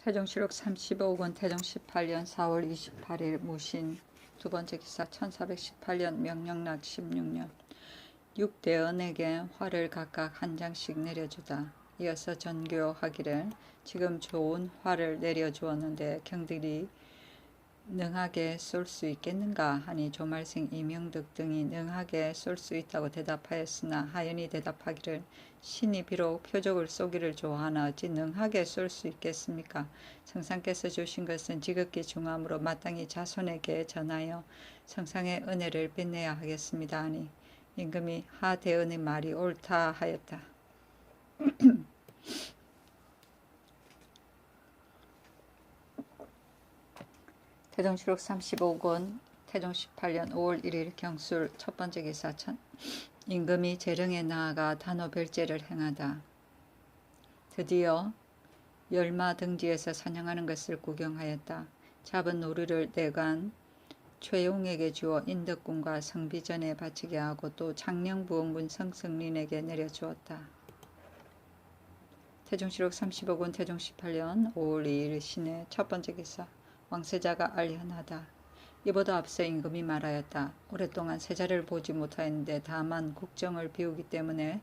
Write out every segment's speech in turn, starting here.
태종실록 35권 태종 18년 4월 28일 무신 두 번째 기사 1418년 명령락 16년 6대언에게 활을 각각 한 장씩 내려주다. 이어서 전교하기를 지금 좋은 활을 내려주었는데 경들이 능하게 쏠 수 있겠는가 하니 조말생 이명득 등이 능하게 쏠 수 있다고 대답하였으나 하연이 대답하기를 신이 비록 표적을 쏘기를 좋아하나 어찌 능하게 쏠 수 있겠습니까? 성상께서 주신 것은 지극히 중함으로 마땅히 자손에게 전하여 성상의 은혜를 빛내야 하겠습니다 하니 임금이 하대언의 말이 옳다 하였다. 태종실록 35권 태종 18년 5월 1일 경술 첫 번째 기사 임금이 재령에 나아가 단오별제를 행하다. 드디어 열마 등지에서 사냥하는 것을 구경하였다. 잡은 오리를 내관 최용에게 주어 인덕군과 성비전에 바치게 하고 또 창녕부원군 성승린에게 내려주었다. 태종실록 35권 태종 18년 5월 2일 신의 첫 번째 기사 왕세자가 알련하다. 이보다 앞서 임금이 말하였다. 오랫동안 세자를 보지 못하였는데 다만 국정을 비우기 때문에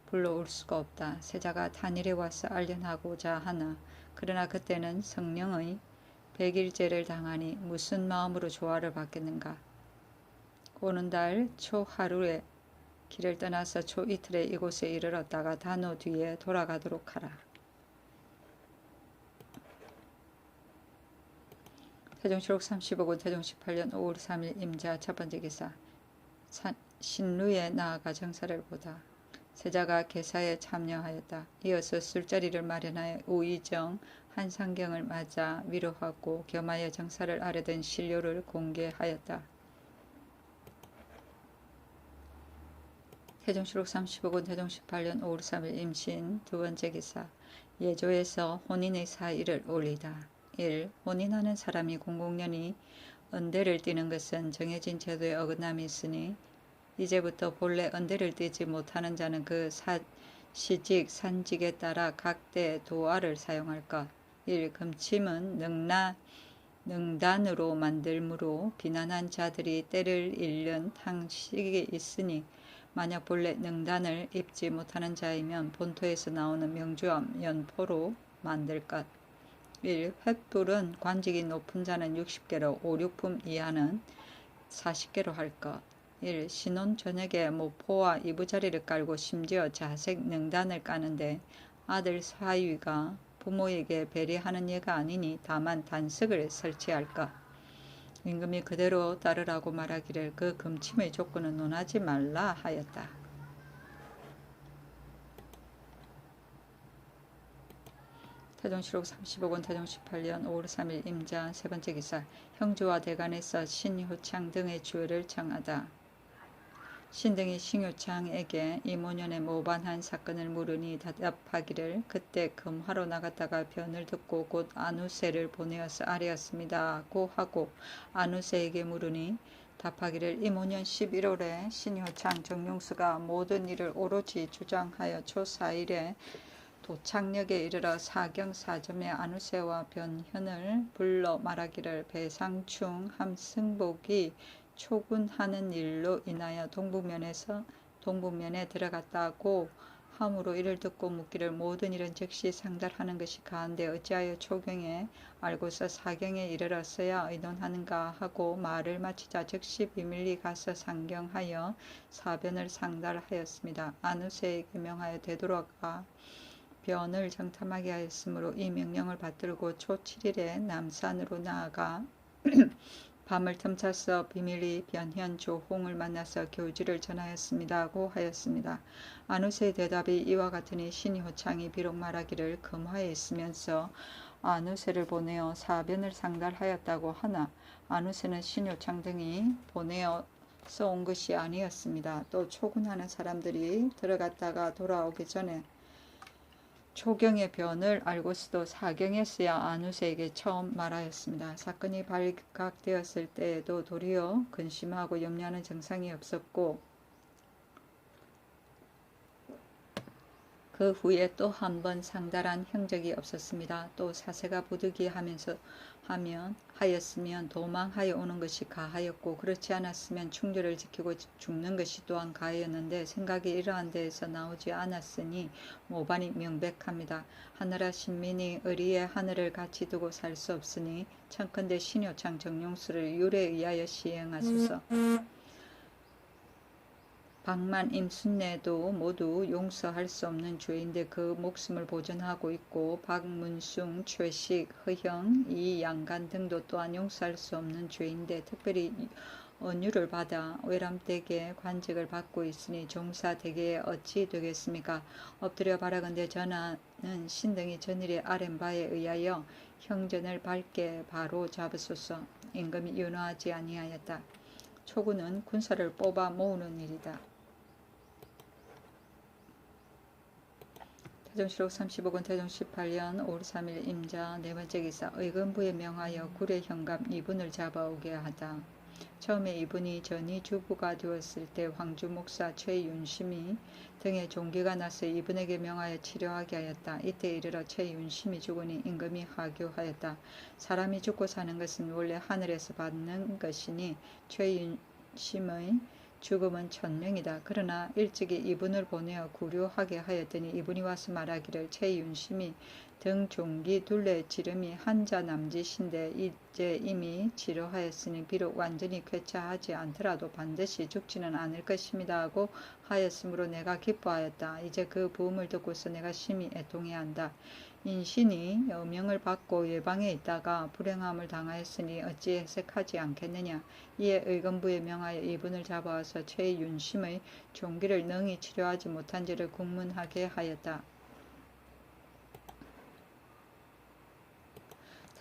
불러올 수가 없다. 세자가 단일에 와서 알련하고자 하나 그러나 그때는 성령의 백일제를 당하니 무슨 마음으로 조화를 받겠는가. 오는 달 초 하루에 길을 떠나서 초 이틀에 이곳에 이르렀다가 단오 뒤에 돌아가도록 하라. 태종실록 35권 태종 18년 5월 3일 임자 첫 번째 기사 신루에 나아가 정사를 보다. 세자가 개사에 참여하였다. 이어서 술자리를 마련하여 우의정 한상경을 맞아 위로하고 겸하여 정사를 아뢰던 신료를 공개하였다. 태종실록 35권 태종 18년 5월 3일 임신 두 번째 기사 예조에서 혼인의 사의를 올리다. 1. 혼인하는 사람이 공공연히 언대를 띠는 것은 정해진 제도에 어긋남이 있으니 이제부터 본래 언대를 띠지 못하는 자는 그 시직, 산직에 따라 각대 도화를 사용할 것. 1. 금침은 능단으로 만들므로 비난한 자들이 때를 잃는 상식이 있으니 만약 본래 능단을 입지 못하는 자이면 본토에서 나오는 명주암 연포로 만들 것. 1. 횃불은 관직이 높은 자는 60개로 5, 6품 이하는 40개로 할 것. 1. 신혼 저녁에 모포와 이부자리를 깔고 심지어 자색 능단을 까는데 아들 사위가 부모에게 배려하는 예가 아니니 다만 단석을 설치할 것. 임금이 그대로 따르라고 말하기를 그 금침의 조건은 논하지 말라 하였다. 태종실록 35권 태종 18년 5월 3일 임자 세 번째 기사 형주와 대간에서 신효창 등의 주의를 청하다. 신등이 신효창에게 이모년에 모반한 사건을 물으니 대답하기를 그때 금화로 나갔다가 변을 듣고 곧 안우세를 보내어서 아뢰었습니다고 하고 안우세에게 물으니 답하기를 이모년 11월에 신효창 정용수가 모든 일을 오로지 주장하여 초 4일에 도착역에 이르러 사경 사점에 안우세와 변현을 불러 말하기를 배상충 함승복이 초군하는 일로 인하여 동북면에 들어갔다고 함으로 이를 듣고 묻기를 모든 일은 즉시 상달하는 것이 가한데 어찌하여 초경에 알고서 사경에 이르렀어야 의논하는가 하고 말을 마치자 즉시 비밀리 가서 상경하여 사변을 상달하였습니다. 안우세에게 명하여 되돌아가 변을 정탐하게 하였으므로 이 명령을 받들고 초 7일에 남산으로 나아가 밤을 틈차서 비밀리 변현 조홍을 만나서 교지를 전하였습니다고 하였습니다. 안우세의 대답이 이와 같으니 신효창이 비록 말하기를 금화에 있으면서 안우세를 보내어 사변을 상달하였다고 하나 안우세는 신효창 등이 보내어서 온 것이 아니었습니다. 또 초군하는 사람들이 들어갔다가 돌아오기 전에 초경의 변을 알고서도 사경에서야 안우세에게 처음 말하였습니다. 사건이 발각되었을 때에도 도리어 근심하고 염려하는 정상이 없었고 그 후에 또 한 번 상달한 형적이 없었습니다. 또 사세가 하였으면 도망하여 오는 것이 가하였고 그렇지 않았으면 충절을 지키고 죽는 것이 또한 가하였는데 생각이 이러한 데에서 나오지 않았으니 모반이 명백합니다. 하늘아 신민이 의리의 하늘을 같이 두고 살 수 없으니 청컨대 신효창 정용수를 율에 의하여 시행하소서. 박만 임순례도 모두 용서할 수 없는 죄인데 그 목숨을 보존하고 있고 박문숭, 최식, 허형, 이양간 등도 또한 용서할 수 없는 죄인데 특별히 언유를 받아 외람되게 관직을 받고 있으니 종사되게 어찌 되겠습니까? 엎드려 바라건대 전하는 신등이 전일의 아랫바에 의하여 형전을 밝게 바로 잡으소서. 임금이 윤호하지 아니하였다. 초구는 군사를 뽑아 모으는 일이다. 태종실록 35권 태종 18년 5월 3일 임자 네 번째 기사 의금부에 명하여 구례 현감 2분을 잡아오게 하다. 처음에 이분이 전이 주부가 되었을 때 황주 목사 최윤심이 등의 종기가 나서 이분에게 명하여 치료하게 하였다. 이때 이르러 최윤심이 죽으니 임금이 하교하였다. 사람이 죽고 사는 것은 원래 하늘에서 받는 것이니 최윤심의 죽음은 천명이다. 그러나 일찍이 이분을 보내어 구류하게 하였더니 이분이 와서 말하기를 최윤심이 등 종기 둘레 지름이 한자 남짓인데 이제 이미 치료하였으니 비록 완전히 쾌차하지 않더라도 반드시 죽지는 않을 것입니다 하고 하였으므로 내가 기뻐하였다. 이제 그 부음을 듣고서 내가 심히 애통해야 한다. 인신이 여명을 받고 예방에 있다가 불행함을 당하였으니 어찌 해석하지 않겠느냐. 이에 의금부에 명하여 이분을 잡아와서 최윤심의 종기를 능히 치료하지 못한 죄를 국문하게 하였다.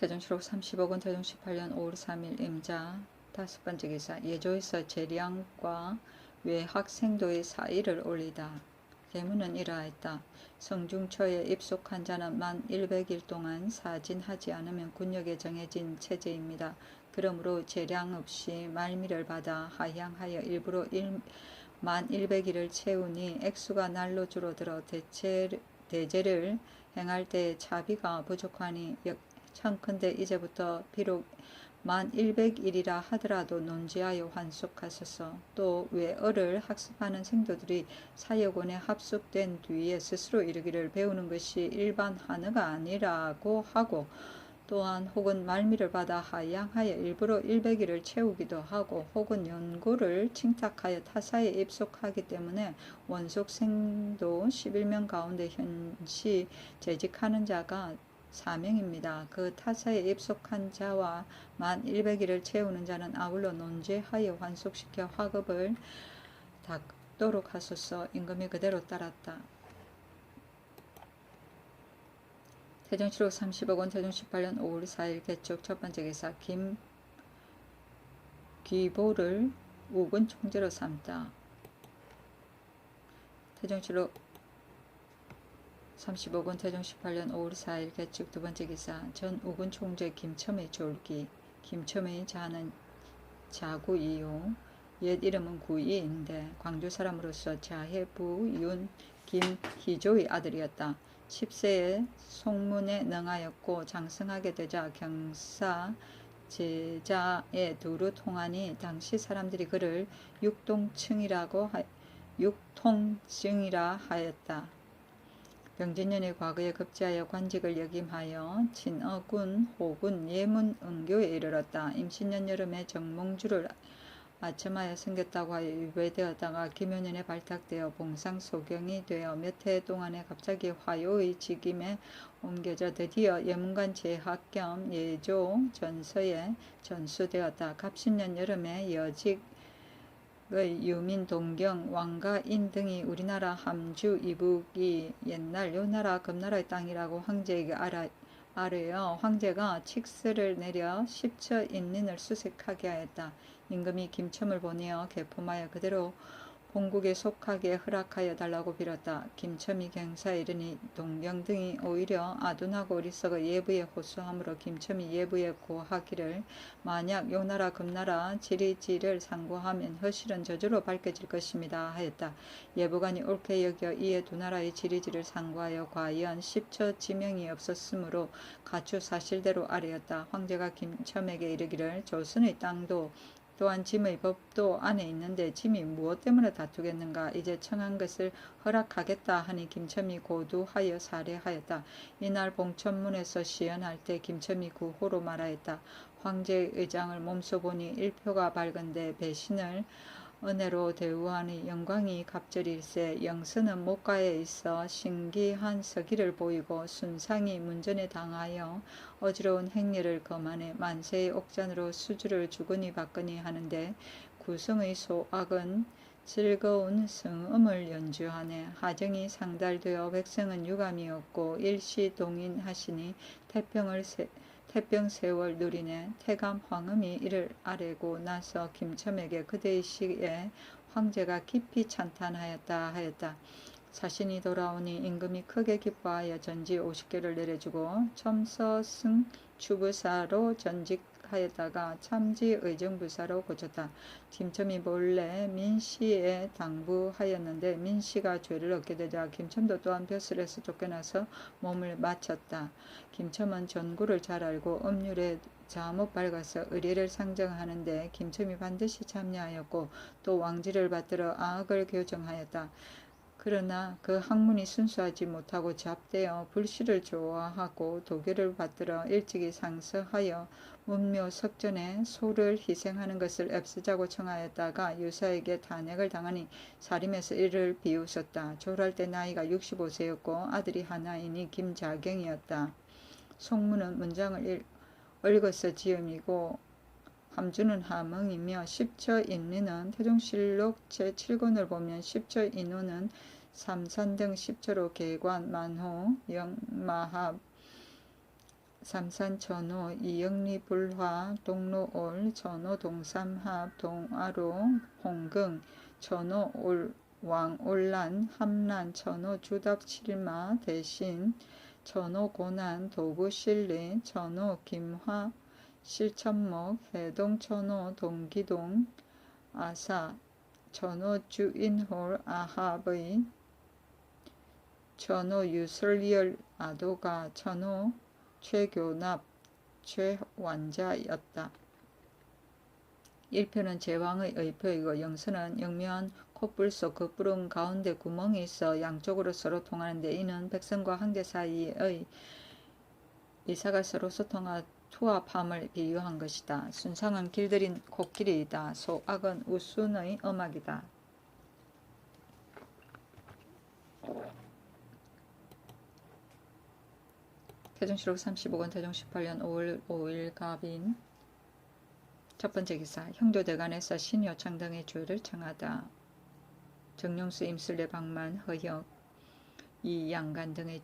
태종실록 35권 태종 18년 5월 3일 임자 다섯 번째 기사 예조에서 재량과 외학생도의 사의를 올리다. 제문은 이러하였다. 성중초에 입속한 자는 만 100일 동안 사진하지 않으면 군역에 정해진 체제입니다. 그러므로 재량 없이 말미를 받아 하향하여 일부러 만 100일을 채우니 액수가 날로 줄어들어 대제를 행할 때 차비가 부족하니 청컨대 이제부터 비록 만 100일이라 하더라도 논지하여 환속하소서. 또 외어를 학습하는 생도들이 사역원에 합숙된 뒤에 스스로 이르기를 배우는 것이 일반 한어가 아니라고 하고 또한 혹은 말미를 받아 하향하여 일부러 100일을 채우기도 하고 혹은 연구를 칭탁하여 타사에 입속하기 때문에 원속생도 11명 가운데 현시 재직하는 자가 4명입니다. 그 타사에 입속한 자와 만 100일을 채우는 자는 아울러 논제하여 환속시켜 화급을 닦도록 하소서. 임금이 그대로 따랐다. 태종실록 30억 태종 18년 5월 4일 개축 첫 번째 기사 김귀보를 우군 총재로 삼다. 태종실록 35권 태종 18년 5월 4일 개축 두 번째 기사 전 우군 총재 김첨의 졸기. 김첨의 자는 자구이요 옛 이름은 구이인데 광주 사람으로서 자해부 윤 김희조의 아들이었다. 10세에 송문에 능하였고 장성하게 되자 경사 제자에 두루 통하니 당시 사람들이 그를 육통증이라 하였다. 병진년의 과거에 급제하여 관직을 역임하여 진어군, 호군, 예문, 은교에 이르렀다. 임신년 여름에 정몽주를 아첨하여 생겼다고 하여 유배되었다가 김효년에 발탁되어 봉상소경이 되어 몇 해 동안에 갑자기 화요의 직임에 옮겨져 드디어 예문관 재학 겸 예조 전서에 전수되었다. 갑신년 여름에 여직 유민 동경 왕가인 등이 우리나라 함주 이북이 옛날 요나라 금나라의 땅이라고 황제에게 아뢰어 황제가 칙스를 내려 십처 인민을 수색하게 하였다. 임금이 김첨을 보내어 개품하여 그대로 본국에 속하게 허락하여 달라고 빌었다. 김첨이 경사에 이르니 동병등이 오히려 아둔하고 어리석어 예부에 호소함으로 김첨이 예부에 고하기를 만약 요나라 금나라 지리지를 상고하면 허실은 저절로 밝혀질 것입니다 하였다. 예부관이 옳게 여겨 이에 두 나라의 지리지를 상고하여 과연 10처 지명이 없었으므로 가추 사실대로 아뢰었다. 황제가 김첨에게 이르기를 조선의 땅도 또한 짐의 법도 안에 있는데 짐이 무엇 때문에 다투겠는가. 이제 청한 것을 허락하겠다 하니 김첨이 고두하여 살해하였다. 이날 봉천문에서 시연할 때 김첨이 구호로 말하였다. 황제의 의장을 몸소 보니 일표가 밝은데 배신을 은혜로 대우하니 영광이 갑절일세. 영선은 목가에 있어 신기한 서기를 보이고 순상이 문전에 당하여 어지러운 행렬을 거만해 만세의 옥잔으로 수주를 주거니 받거니 하는데 구성의 소악은 즐거운 성음을 연주하네. 하정이 상달되어 백성은 유감이었고 일시동인하시니 태평세월 누리네. 태감 황음이 이를 아뢰고 나서 김첨에게 그대의 시에 황제가 깊이 찬탄하였다 하였다. 자신이 돌아오니 임금이 크게 기뻐하여 전지 50개를 내려주고 첨서승 추부사로 전직하였다가 참지 의정부사로 고쳤다. 김첨이 본래 민씨에 당부하였는데 민씨가 죄를 얻게 되자 김첨도 또한 벼슬에서 쫓겨나서 몸을 마쳤다. 김첨은 전구를 잘 알고 음률에 잘못 밝아서 의리를 상정하는데 김첨이 반드시 참여하였고 또 왕지를 받들어 악을 교정하였다. 그러나 그 학문이 순수하지 못하고 잡되어 불씨를 좋아하고 도교를 받들어 일찍이 상서하여 문묘석전에 소를 희생하는 것을 애쓰자고 청하였다가 유사에게 탄핵을 당하니 사림에서 이를 비웃었다. 졸할 때 나이가 65세였고 아들이 하나이니 김자경이었다. 송문은 문장을 얽어서 지음이고 함주는 하멍이며 십처 인리는 태종실록 제7권을 보면 십처 인호는 삼산 등 십처로 계관, 만호, 영마합, 삼산천호, 이영리, 불화, 동로올, 천호, 동삼합, 동아로, 홍긍, 천호, 왕올란, 함란, 천호, 주답, 칠마, 대신, 천호, 고난, 도구실리, 천호, 김화, 실천목, 해동천호, 동기동, 아사, 천호, 주인홀, 아합의, 천호, 유설리얼, 아도가, 천호, 최교납, 최완자였다. 1표는 제왕의 의표이고 영선은 영묘한 콧불 속 그 뿔은 가운데 구멍이 있어 양쪽으로 서로 통하는데 이는 백성과 황제 사이의 이사가 서로 소통하 투합함을 비유한 것이다. 순상은 길들인 코끼리이다. 소악은 우순의 음악이다. 태종실록 35권 태종 18년 5월 5일 갑인 첫 번째 기사. 형조대간에서 신효창 등의 죄를 청하다. 정용수, 임술래, 박만, 허혁, 이양간 등의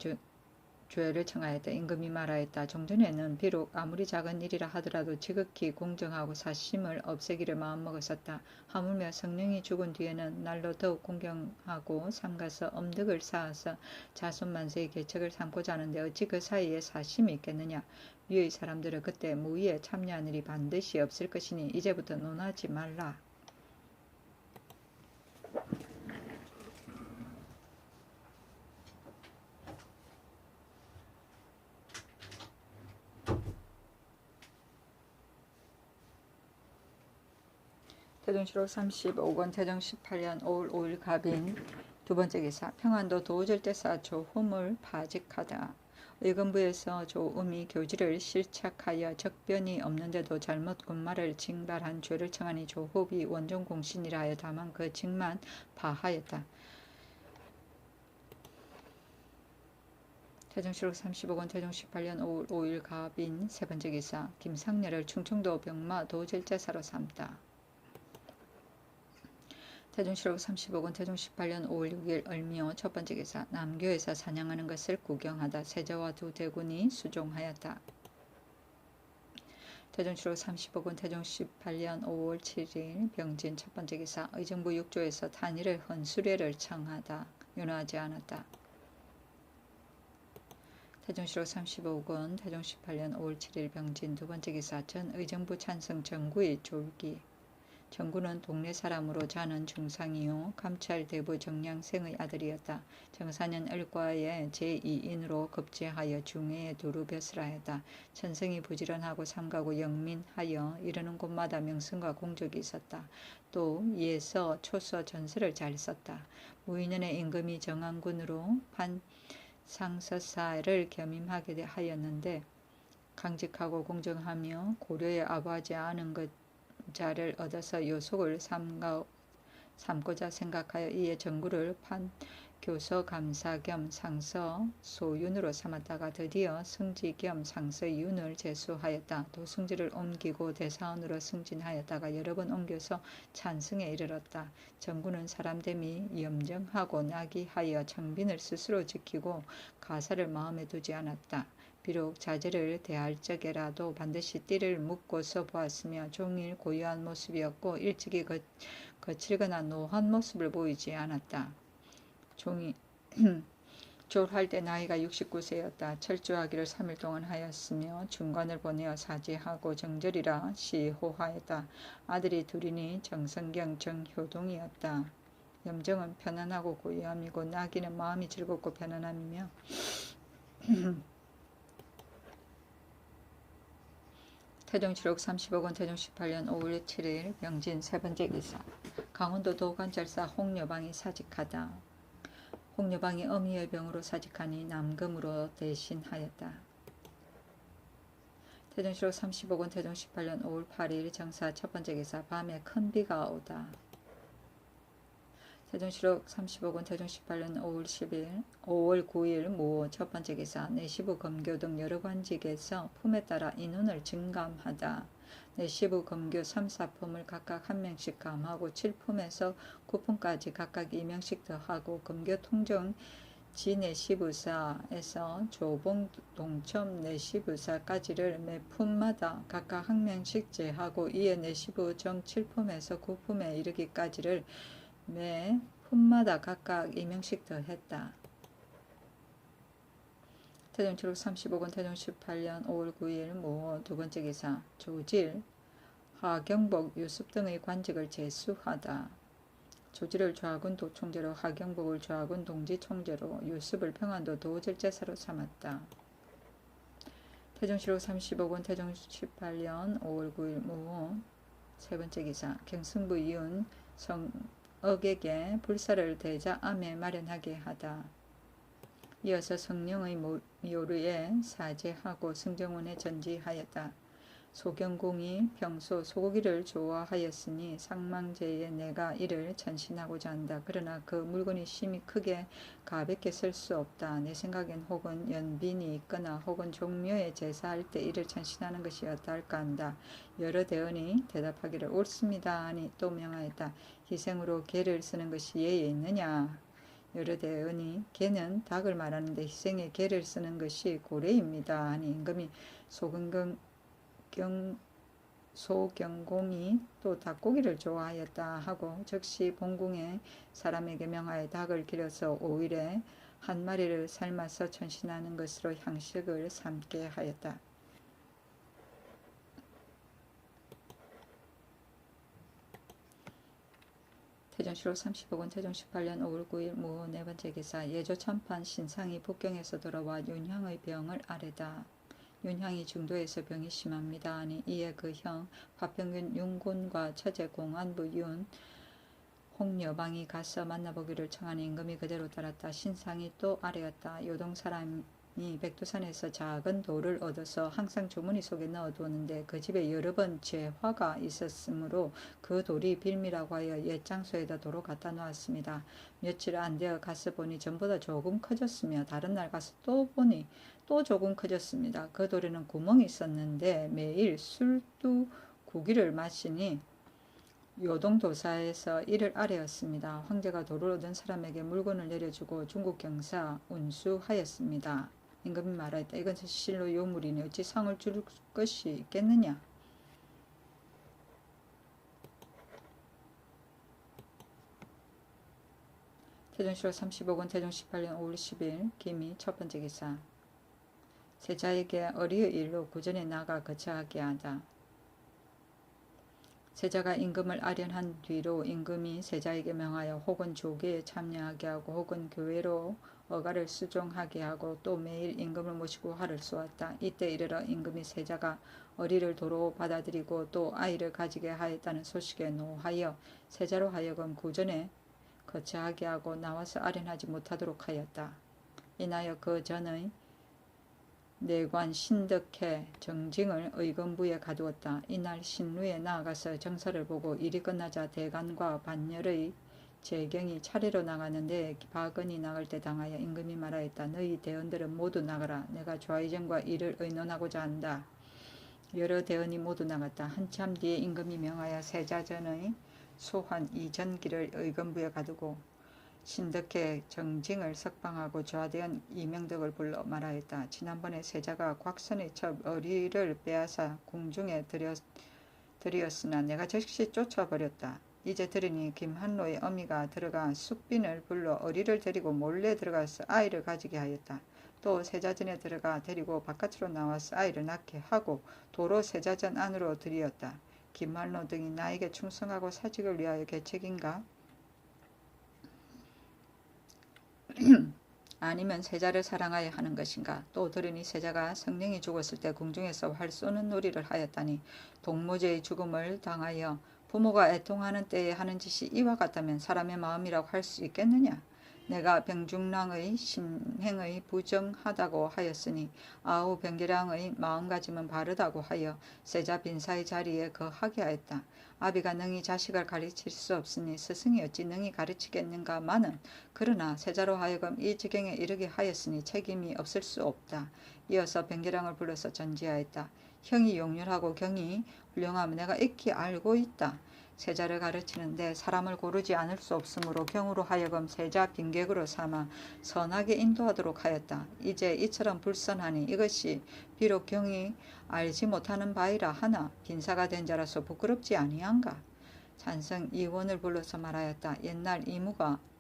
죄를 청하였다. 임금이 말하였다. 종전에는 비록 아무리 작은 일이라 하더라도 지극히 공정하고 사심을 없애기를 마음먹었었다. 하물며 성령이 죽은 뒤에는 날로 더욱 공경하고 삼가서 엄덕을 쌓아서 자손만세의 계책을 삼고자 하는데 어찌 그 사이에 사심이 있겠느냐. 위의 사람들은 그때 무의에 참여한 일이 반드시 없을 것이니 이제부터 논하지 말라. 태종실록 35권 태종 18년 5월 5일 갑인 두 번째 기사. 평안도 도절대사 조흠을 파직하다. 의금부에서 조음이 교지를 실착하여 적변이 없는데도 잘못 군마를 징발한 죄를 청하니 조흡이 원종공신이라 하여 다만 그 징만 파하였다. 태종실록 35권 태종 18년 5월 5일 갑인 세 번째 기사. 김상렬을 충청도 병마 도절제사로 삼다. 태종실록 35권 태종 18년 5월 6일 을미호 첫 번째 기사. 남교에서 사냥하는 것을 구경하다 세자와 두 대군이 수종하였다. 태종 7억 30억 원 태종 18년 5월 7일 병진 첫 번째 기사 의정부 6조에서 탄일을 헌수례를 청하다. 윤호하지 않았다. 태종 7억 35억 원 태종 18년 5월 7일 병진 두 번째 기사 전 의정부 찬성 정구의 졸기 정구는 동네 사람으로 자는 중상이요 감찰대부 정량생의 아들이었다. 정사년 을과의 제2인으로 급제하여 중회에 두루 벼슬하였다. 천성이 부지런하고 삼가고 영민하여 이르는 곳마다 명성과 공적이 있었다. 또 예서 초서 전설을 잘 썼다. 무인년의 임금이 정한군으로 판상서사를 겸임하게 하였는데 강직하고 공정하며 고려에 아부하지 않은 것 자를 얻어서 요속을 삼고자 생각하여 이에 정구를 판교서 감사 겸 상서 소윤으로 삼았다가 드디어 승지 겸 상서 윤을 제수하였다. 또 승지를 옮기고 대사원으로 승진하였다가 여러 번 옮겨서 찬승에 이르렀다. 정구는 사람됨이 염정하고 나기하여 청빈을 스스로 지키고 가사를 마음에 두지 않았다. 비록 자제를 대할 적에라도 반드시 띠를 묶고서 보았으며 종일 고요한 모습이었고 일찍이 거칠거나 노한 모습을 보이지 않았다. 졸할 때 나이가 69세였다. 철주하기를 3일 동안 하였으며 중관을 보내어 사죄하고 정절이라 시호하였다. 아들이 둘이니 정성경, 정효동이었다. 염정은 편안하고 고요함이고 나기는 마음이 즐겁고 편안함이며 태종 7억 30억 원 태종 18년 5월 7일 병진 세 번째 기사 강원도 도관절사 홍여방이 사직하다. 홍여방이 어미의 병으로 사직하니 남금으로 대신하였다. 태종 7억 30억 원 태종 18년 5월 8일 정사 첫 번째 기사 밤에 큰 비가 오다. 태종 7억 30억 원 태종 18년 5월 9일 모 첫 번째 기사 내시부 검교 등 여러 관직에서 품에 따라 인원을 증감하다. 내시부 검교 3, 4품을 각각 한 명씩 감하고 7품에서 9품까지 각각 2명씩 더하고 검교 통정 지내시부사에서 조봉 동첨 내시부사까지를 매 품마다 각각 한 명씩 제하고 이에 내시부 정 7품에서 9품에 이르기까지를 매 품마다 각각 2명씩 더했다. 태종 7억 35억 원 태종 18년 5월 9일 모 두 번째 기사 조질, 하경복, 유습 등의 관직을 제수하다. 조질을 좌군 도총재로 하경복을 좌군 동지총재로 유습을 평안도 도질제사로 삼았다. 태종 7억 30억 원 태종 18년 5월 9일 모 세 번째 기사 경승부 이윤 성억에게 불사를 대자 암에 마련하게 하다. 이어서 성령의 묘류에 사제하고 승정원에 전지하였다. 소경공이 평소 소고기를 좋아하였으니 상망제에 내가 이를 전신하고자 한다. 그러나 그 물건이 심히 크게 가볍게 쓸 수 없다. 내 생각엔 혹은 연빈이 있거나 혹은 종묘에 제사할 때 이를 전신하는 것이 어떨까 한다. 여러 대원이 대답하기를 옳습니다 하니 또 명하였다. 희생으로 개를 쓰는 것이 예에 있느냐. 여러 대원이 개는 닭을 말하는데 희생에 개를 쓰는 것이 고래입니다 하니 임금이 소경공이 또 닭고기를 좋아하였다 하고 즉시 본궁의 사람에게 명하여 닭을 기려서 5일에 한 마리를 삶아서 전신하는 것으로 향식을 삼게 하였다. 태종 7월 30억 원 태종 18년 5월 9일 모 네 번째 기사 예조 참판 신상이 북경에서 돌아와 윤향의 병을 아뢰다. 윤향이 중도에서 병이 심합니다 하니 이에 그 형 화평균 윤곤과 처제 공안부 윤 홍여방이 가서 만나보기를 청하니 임금이 그대로 따랐다. 신상이 또 아뢰었다. 요동 사람이 백두산에서 작은 돌을 얻어서 항상 주머니 속에 넣어두었는데 그 집에 여러 번 재화가 있었으므로 그 돌이 빌미라고 하여 옛 장소에다 도로 갖다 놓았습니다. 며칠 안 되어 가서 보니 전보다 조금 커졌으며 다른 날 가서 또 보니 또 조금 커졌습니다. 그 돌에는 구멍이 있었는데 매일 술두 구기를 마시니 요동도사에서 이를 아뢰었습니다. 황제가 돌을 얻은 사람에게 물건을 내려주고 중국 경사 운수하였습니다. 임금이 말하였다. 이건 실로 요물이니 어찌 상을 줄 것이 있겠느냐. 태종실록 30억 태종 18년 5월 10일 김이 첫 번째 기사. 세자에게 어리의 일로 구전에 나가 거처하게 하다. 세자가 임금을 아련한 뒤로 임금이 세자에게 명하여 혹은 조계에 참여하게 하고 혹은 교회로 어가를 수종하게 하고 또 매일 임금을 모시고 화를 쏘았다. 이때 이르러 임금이 세자가 어리를 도로 받아들이고 또 아이를 가지게 하였다는 소식에 노하여 세자로 하여금 구전에 거처하게 하고 나와서 아련하지 못하도록 하였다. 이나여 그 전의 내관 신덕해 정징을 의금부에 가두었다. 이날 신루에 나아가서 정사를 보고 일이 끝나자 대간과 반열의 재경이 차례로 나가는데 박은이 나갈 때 당하여 임금이 말하였다. 너희 대원들은 모두 나가라. 내가 좌의정과 일을 의논하고자 한다. 여러 대원이 모두 나갔다. 한참 뒤에 임금이 명하여 세자전의 소환 이전기를 의금부에 가두고 신덕해 정징을 석방하고 좌대원 이명덕을 불러 말하였다. 지난번에 세자가 곽선의 첩 어리를 빼앗아 궁중에 들였으나 내가 즉시 쫓아버렸다. 이제 들으니 김한로의 어미가 들어가 숙빈을 불러 어리를 데리고 몰래 들어가서 아이를 가지게 하였다. 또 세자전에 들어가 데리고 바깥으로 나와서 아이를 낳게 하고 도로 세자전 안으로 들이었다. 김한로 등이 나에게 충성하고 사직을 위하여 계책인가? 아니면 세자를 사랑하여 하는 것인가? 또 들으니 세자가 성령이 죽었을 때 궁중에서 활 쏘는 놀이를 하였다니 동무제의 죽음을 당하여 부모가 애통하는 때에 하는 짓이 이와 같다면 사람의 마음이라고 할 수 있겠느냐? 내가 병중랑의 심행의 부정하다고 하였으니 아우 병계랑의 마음가짐은 바르다고 하여 세자 빈사의 자리에 거하게 하였다. 아비가 능히 자식을 가르칠 수 없으니 스승이 어찌 능히 가르치겠는가마는 그러나 세자로 하여금 이 지경에 이르게 하였으니 책임이 없을 수 없다. 이어서 병계랑을 불러서 전지하였다. 형이 용률하고 경이 훌륭함을 내가 익히 알고 있다. 세자를 가르치는데 사람을 고르지 않을 수 없으므로 경으로 하여금 세자 빈객으로 삼아 선하게 인도하도록 하였다. 이제 이처럼 불선하니 이것이 비록 경이 알지 못하는 바이라 하나 빈사가 된 자라서 부끄럽지 아니한가? 찬성 이원을 불러서 말하였다. 옛날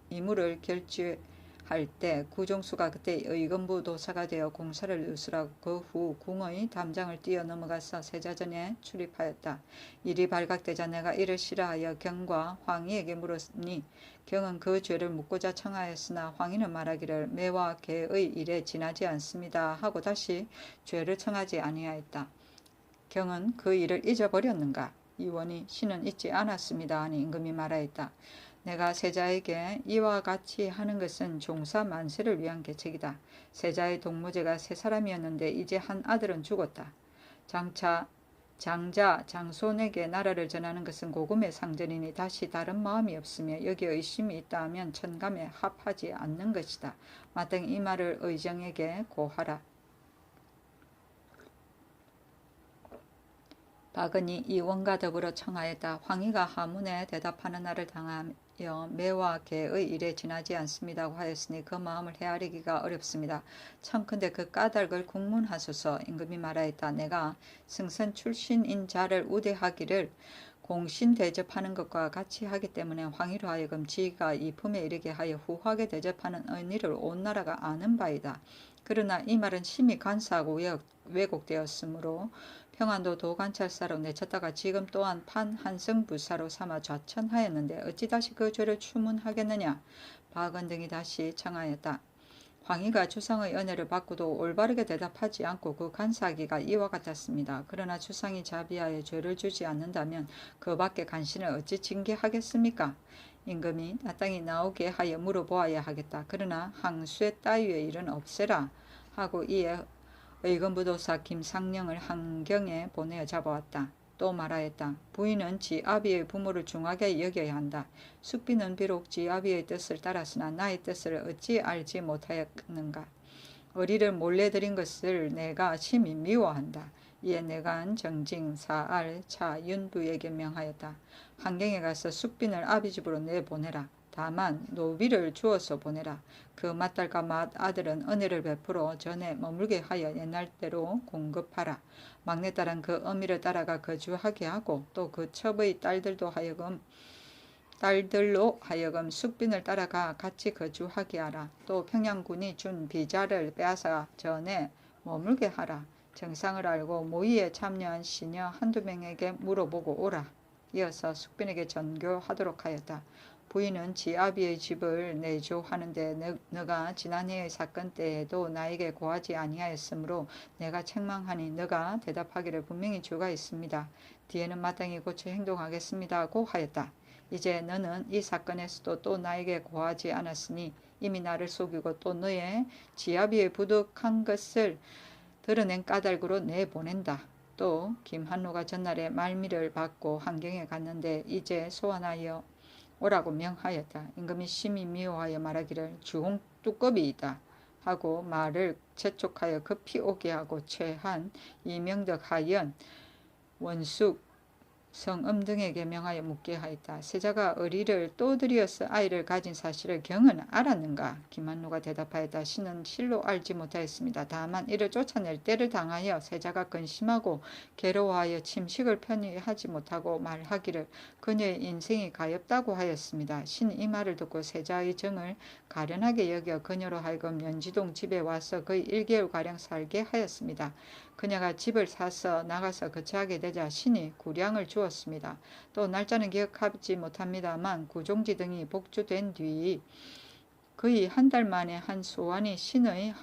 이무를 결주할 때 구종수가 그때 의금부 도사가 되어 공사를 누수라고 그 후 궁의 담장을 뛰어 넘어가서 세자전에 출입하였다. 일이 발각되자 내가 이를 싫어하여 경과 황희에게 물었으니 경은 그 죄를 묻고자 청하였으나 황희는 말하기를 매와 개의 일에 지나지 않습니다 하고 다시 죄를 청하지 아니하였다. 경은 그 일을 잊어버렸는가? 이원이 신은 잊지 않았습니다 하니 임금이 말하였다. 내가 세자에게 이와 같이 하는 것은 종사 만세를 위한 계책이다. 세자의 동무제가 세 사람이었는데 이제 한 아들은 죽었다. 장자 장손에게 나라를 전하는 것은 고금의 상전이니 다시 다른 마음이 없으며 여기에 의심이 있다 하면 천감에 합하지 않는 것이다. 마땅히 이 말을 의정에게 고하라. 박은이 이원과 더불어 청하였다. 황희가 하문에 대답하는 날을 당하여 매와 개의 일에 지나지 않습니다고 하였으니 그 마음을 헤아리기가 어렵습니다. 청컨대 그 까닭을 국문하소서. 임금이 말하였다. 내가 승선 출신인 자를 우대하기를 공신 대접하는 것과 같이 하기 때문에 황희로 하여금 지가 이 품에 이르게 하여 후하게 대접하는 의리를 온 나라가 아는 바이다. 그러나 이 말은 심히 간사하고 왜곡되었으므로 평안도 도관찰사로 내쳤다가 지금 또한 판한성부사로 삼아 좌천하였는데 어찌 다시 그 죄를 추문하겠느냐? 박은 등이 다시 청하였다. 황희가 주상의 은혜를 받고도 올바르게 대답하지 않고 그 간사하기가 이와 같았습니다. 그러나 주상이 자비하여 죄를 주지 않는다면 그 밖에 간신을 어찌 징계하겠습니까? 임금이 마땅히 나오게 하여 물어보아야 하겠다. 그러나 항수의 따위의 일은 없애라 하고 이에 의금부도사 김상령을 한경에 보내어 잡아왔다. 또 말하였다. 부인은 지 아비의 부모를 중하게 여겨야 한다. 숙비는 비록 지 아비의 뜻을 따랐으나 나의 뜻을 어찌 알지 못하였는가. 어리를 몰래 들인 것을 내가 심히 미워한다. 이에 내간 정징 사알 차윤부에게 명하였다. 한경에 가서 숙빈을 아비 집으로 내보내라. 다만 노비를 주어서 보내라. 그 맏딸과 맏아들은 은혜를 베풀어 전에 머물게 하여 옛날대로 공급하라. 막내딸은 그 어미를 따라가 거주하게 하고 또 그 첩의 딸들도 하여금 딸들로 하여금 숙빈을 따라가 같이 거주하게 하라. 또 평양군이 준 비자를 빼앗아 전에 머물게 하라. 정상을 알고 모의에 참여한 시녀 한두 명에게 물어보고 오라. 이어서 숙빈에게 전교하도록 하였다. 부인은 지아비의 집을 내조하는데 너가 지난해의 사건 때에도 나에게 고하지 아니하였으므로 내가 책망하니 너가 대답하기를 분명히 주가 있습니다. 뒤에는 마땅히 고쳐 행동하겠습니다고 하였다. 이제 너는 이 사건에서도 또 나에게 고하지 않았으니 이미 나를 속이고 또 너의 지아비의 부득한 것을 드러낸 까닭으로 내보낸다. 또 김한로가 전날에 말미를 받고 한경에 갔는데 이제 소환하여 오라고 명하였다. 임금이 심히 미워하여 말하기를 주홍 뚜껑이다 하고 말을 재촉하여 급히 오게 하고 최한, 이명덕, 하연, 원숙, 성음 등에게 명하여 묻게 하였다. 세자가 의리를 또 들이어서 아이를 가진 사실을 경은 알았는가? 김한로가 대답하였다. 신은 실로 알지 못하였습니다. 다만 이를 쫓아낼 때를 당하여 세자가 근심하고 괴로워하여 침식을 편히 하지 못하고 말하기를 그녀의 인생이 가엾다고 하였습니다. 신은 이 말을 듣고 세자의 정을 가련하게 여겨 그녀로 하여금 연지동 집에 와서 거의 1개월가량 살게 하였습니다. 그녀가 집을 사서 나가서 거처하게 되자 신이 구량을 주었습니다. 또 날짜는 기억하지 못합니다만 구종지 등이 복주된 뒤 거의 한 달 만에 한 소환이 신의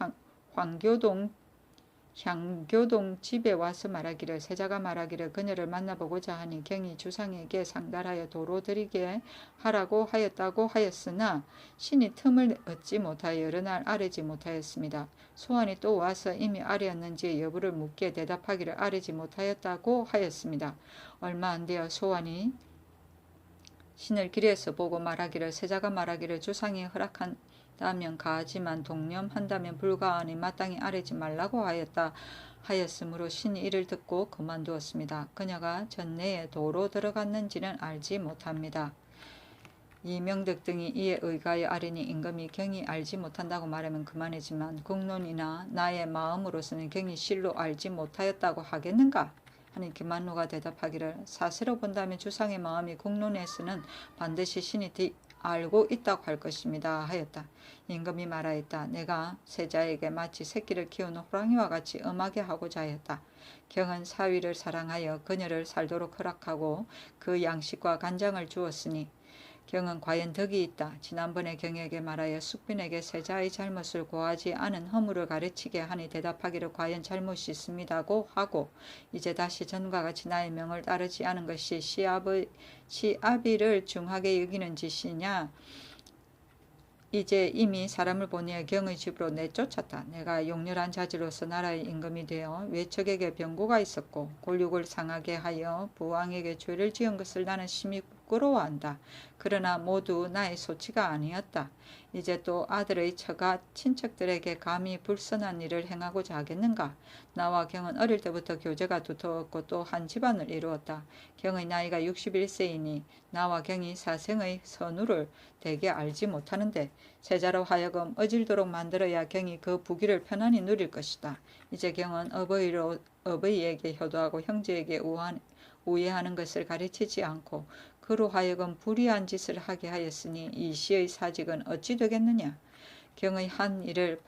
향교동 집에 와서 말하기를 세자가 말하기를 그녀를 만나보고자 하니 경이 주상에게 상달하여 도로 드리게 하라고 하였다고 하였으나 신이 틈을 얻지 못하여 여러 날 아뢰지 못하였습니다. 소환이 또 와서 이미 아뢰었는지 여부를 묻게 대답하기를 아뢰지 못하였다고 하였습니다. 얼마 안 되어 소환이 신을 길에서 보고 말하기를 세자가 말하기를 주상이 허락한 다면 가하지만 동념한다면 불가하니 마땅히 아뢰지 말라고 하였으므로 신이 이를 듣고 그만두었습니다. 그녀가 전내에 도로 들어갔는지는 알지 못합니다. 이명덕 등이 이에 의가하여 아뢰니 임금이 경이 알지 못한다고 말하면 그만이지만 국론이나 나의 마음으로서는 경이 실로 알지 못하였다고 하겠는가? 하니 김한로가 대답하기를 사세로 본다면 주상의 마음이 국론에서는 반드시 신이 알고 있다고 할 것입니다 하였다. 임금이 말하였다. 내가 세자에게 마치 새끼를 키우는 호랑이와 같이 엄하게 하고자 하였다. 경은 사위를 사랑하여 그녀를 살도록 허락하고 그 양식과 간장을 주었으니 경은 과연 덕이 있다. 지난번에 경에게 말하여 숙빈에게 세자의 잘못을 고하지 않은 허물을 가르치게 하니 대답하기를 과연 잘못이 있습니다고 하고 이제 다시 전과 같이 나의 명을 따르지 않은 것이 시아비를 중하게 여기는 짓이냐. 이제 이미 사람을 보내어 경의 집으로 내쫓았다. 내가 용렬한 자지로서 나라의 임금이 되어 외척에게 병고가 있었고 골육을 상하게 하여 부왕에게 죄를 지은 것을 나는 심히 부끄러워한다. 그러나 모두 나의 소치가 아니었다. 이제 또 아들의 처가 친척들에게 감히 불선한 일을 행하고자 하겠는가? 나와 경은 어릴 때부터 교제가 두터웠고 또 한 집안을 이루었다. 경의 나이가 61세이니 나와 경이 사생의 선우를 대개 알지 못하는데 세자로 하여금 어질도록 만들어야 경이 그 부귀를 편안히 누릴 것이다. 이제 경은 어버이에게 효도하고 형제에게 우애하는 것을 가르치지 않고 그로 하여금 불의한 짓을 하게 하였으니 이 시의 사직은 어찌 되겠느냐. 경의 한 일을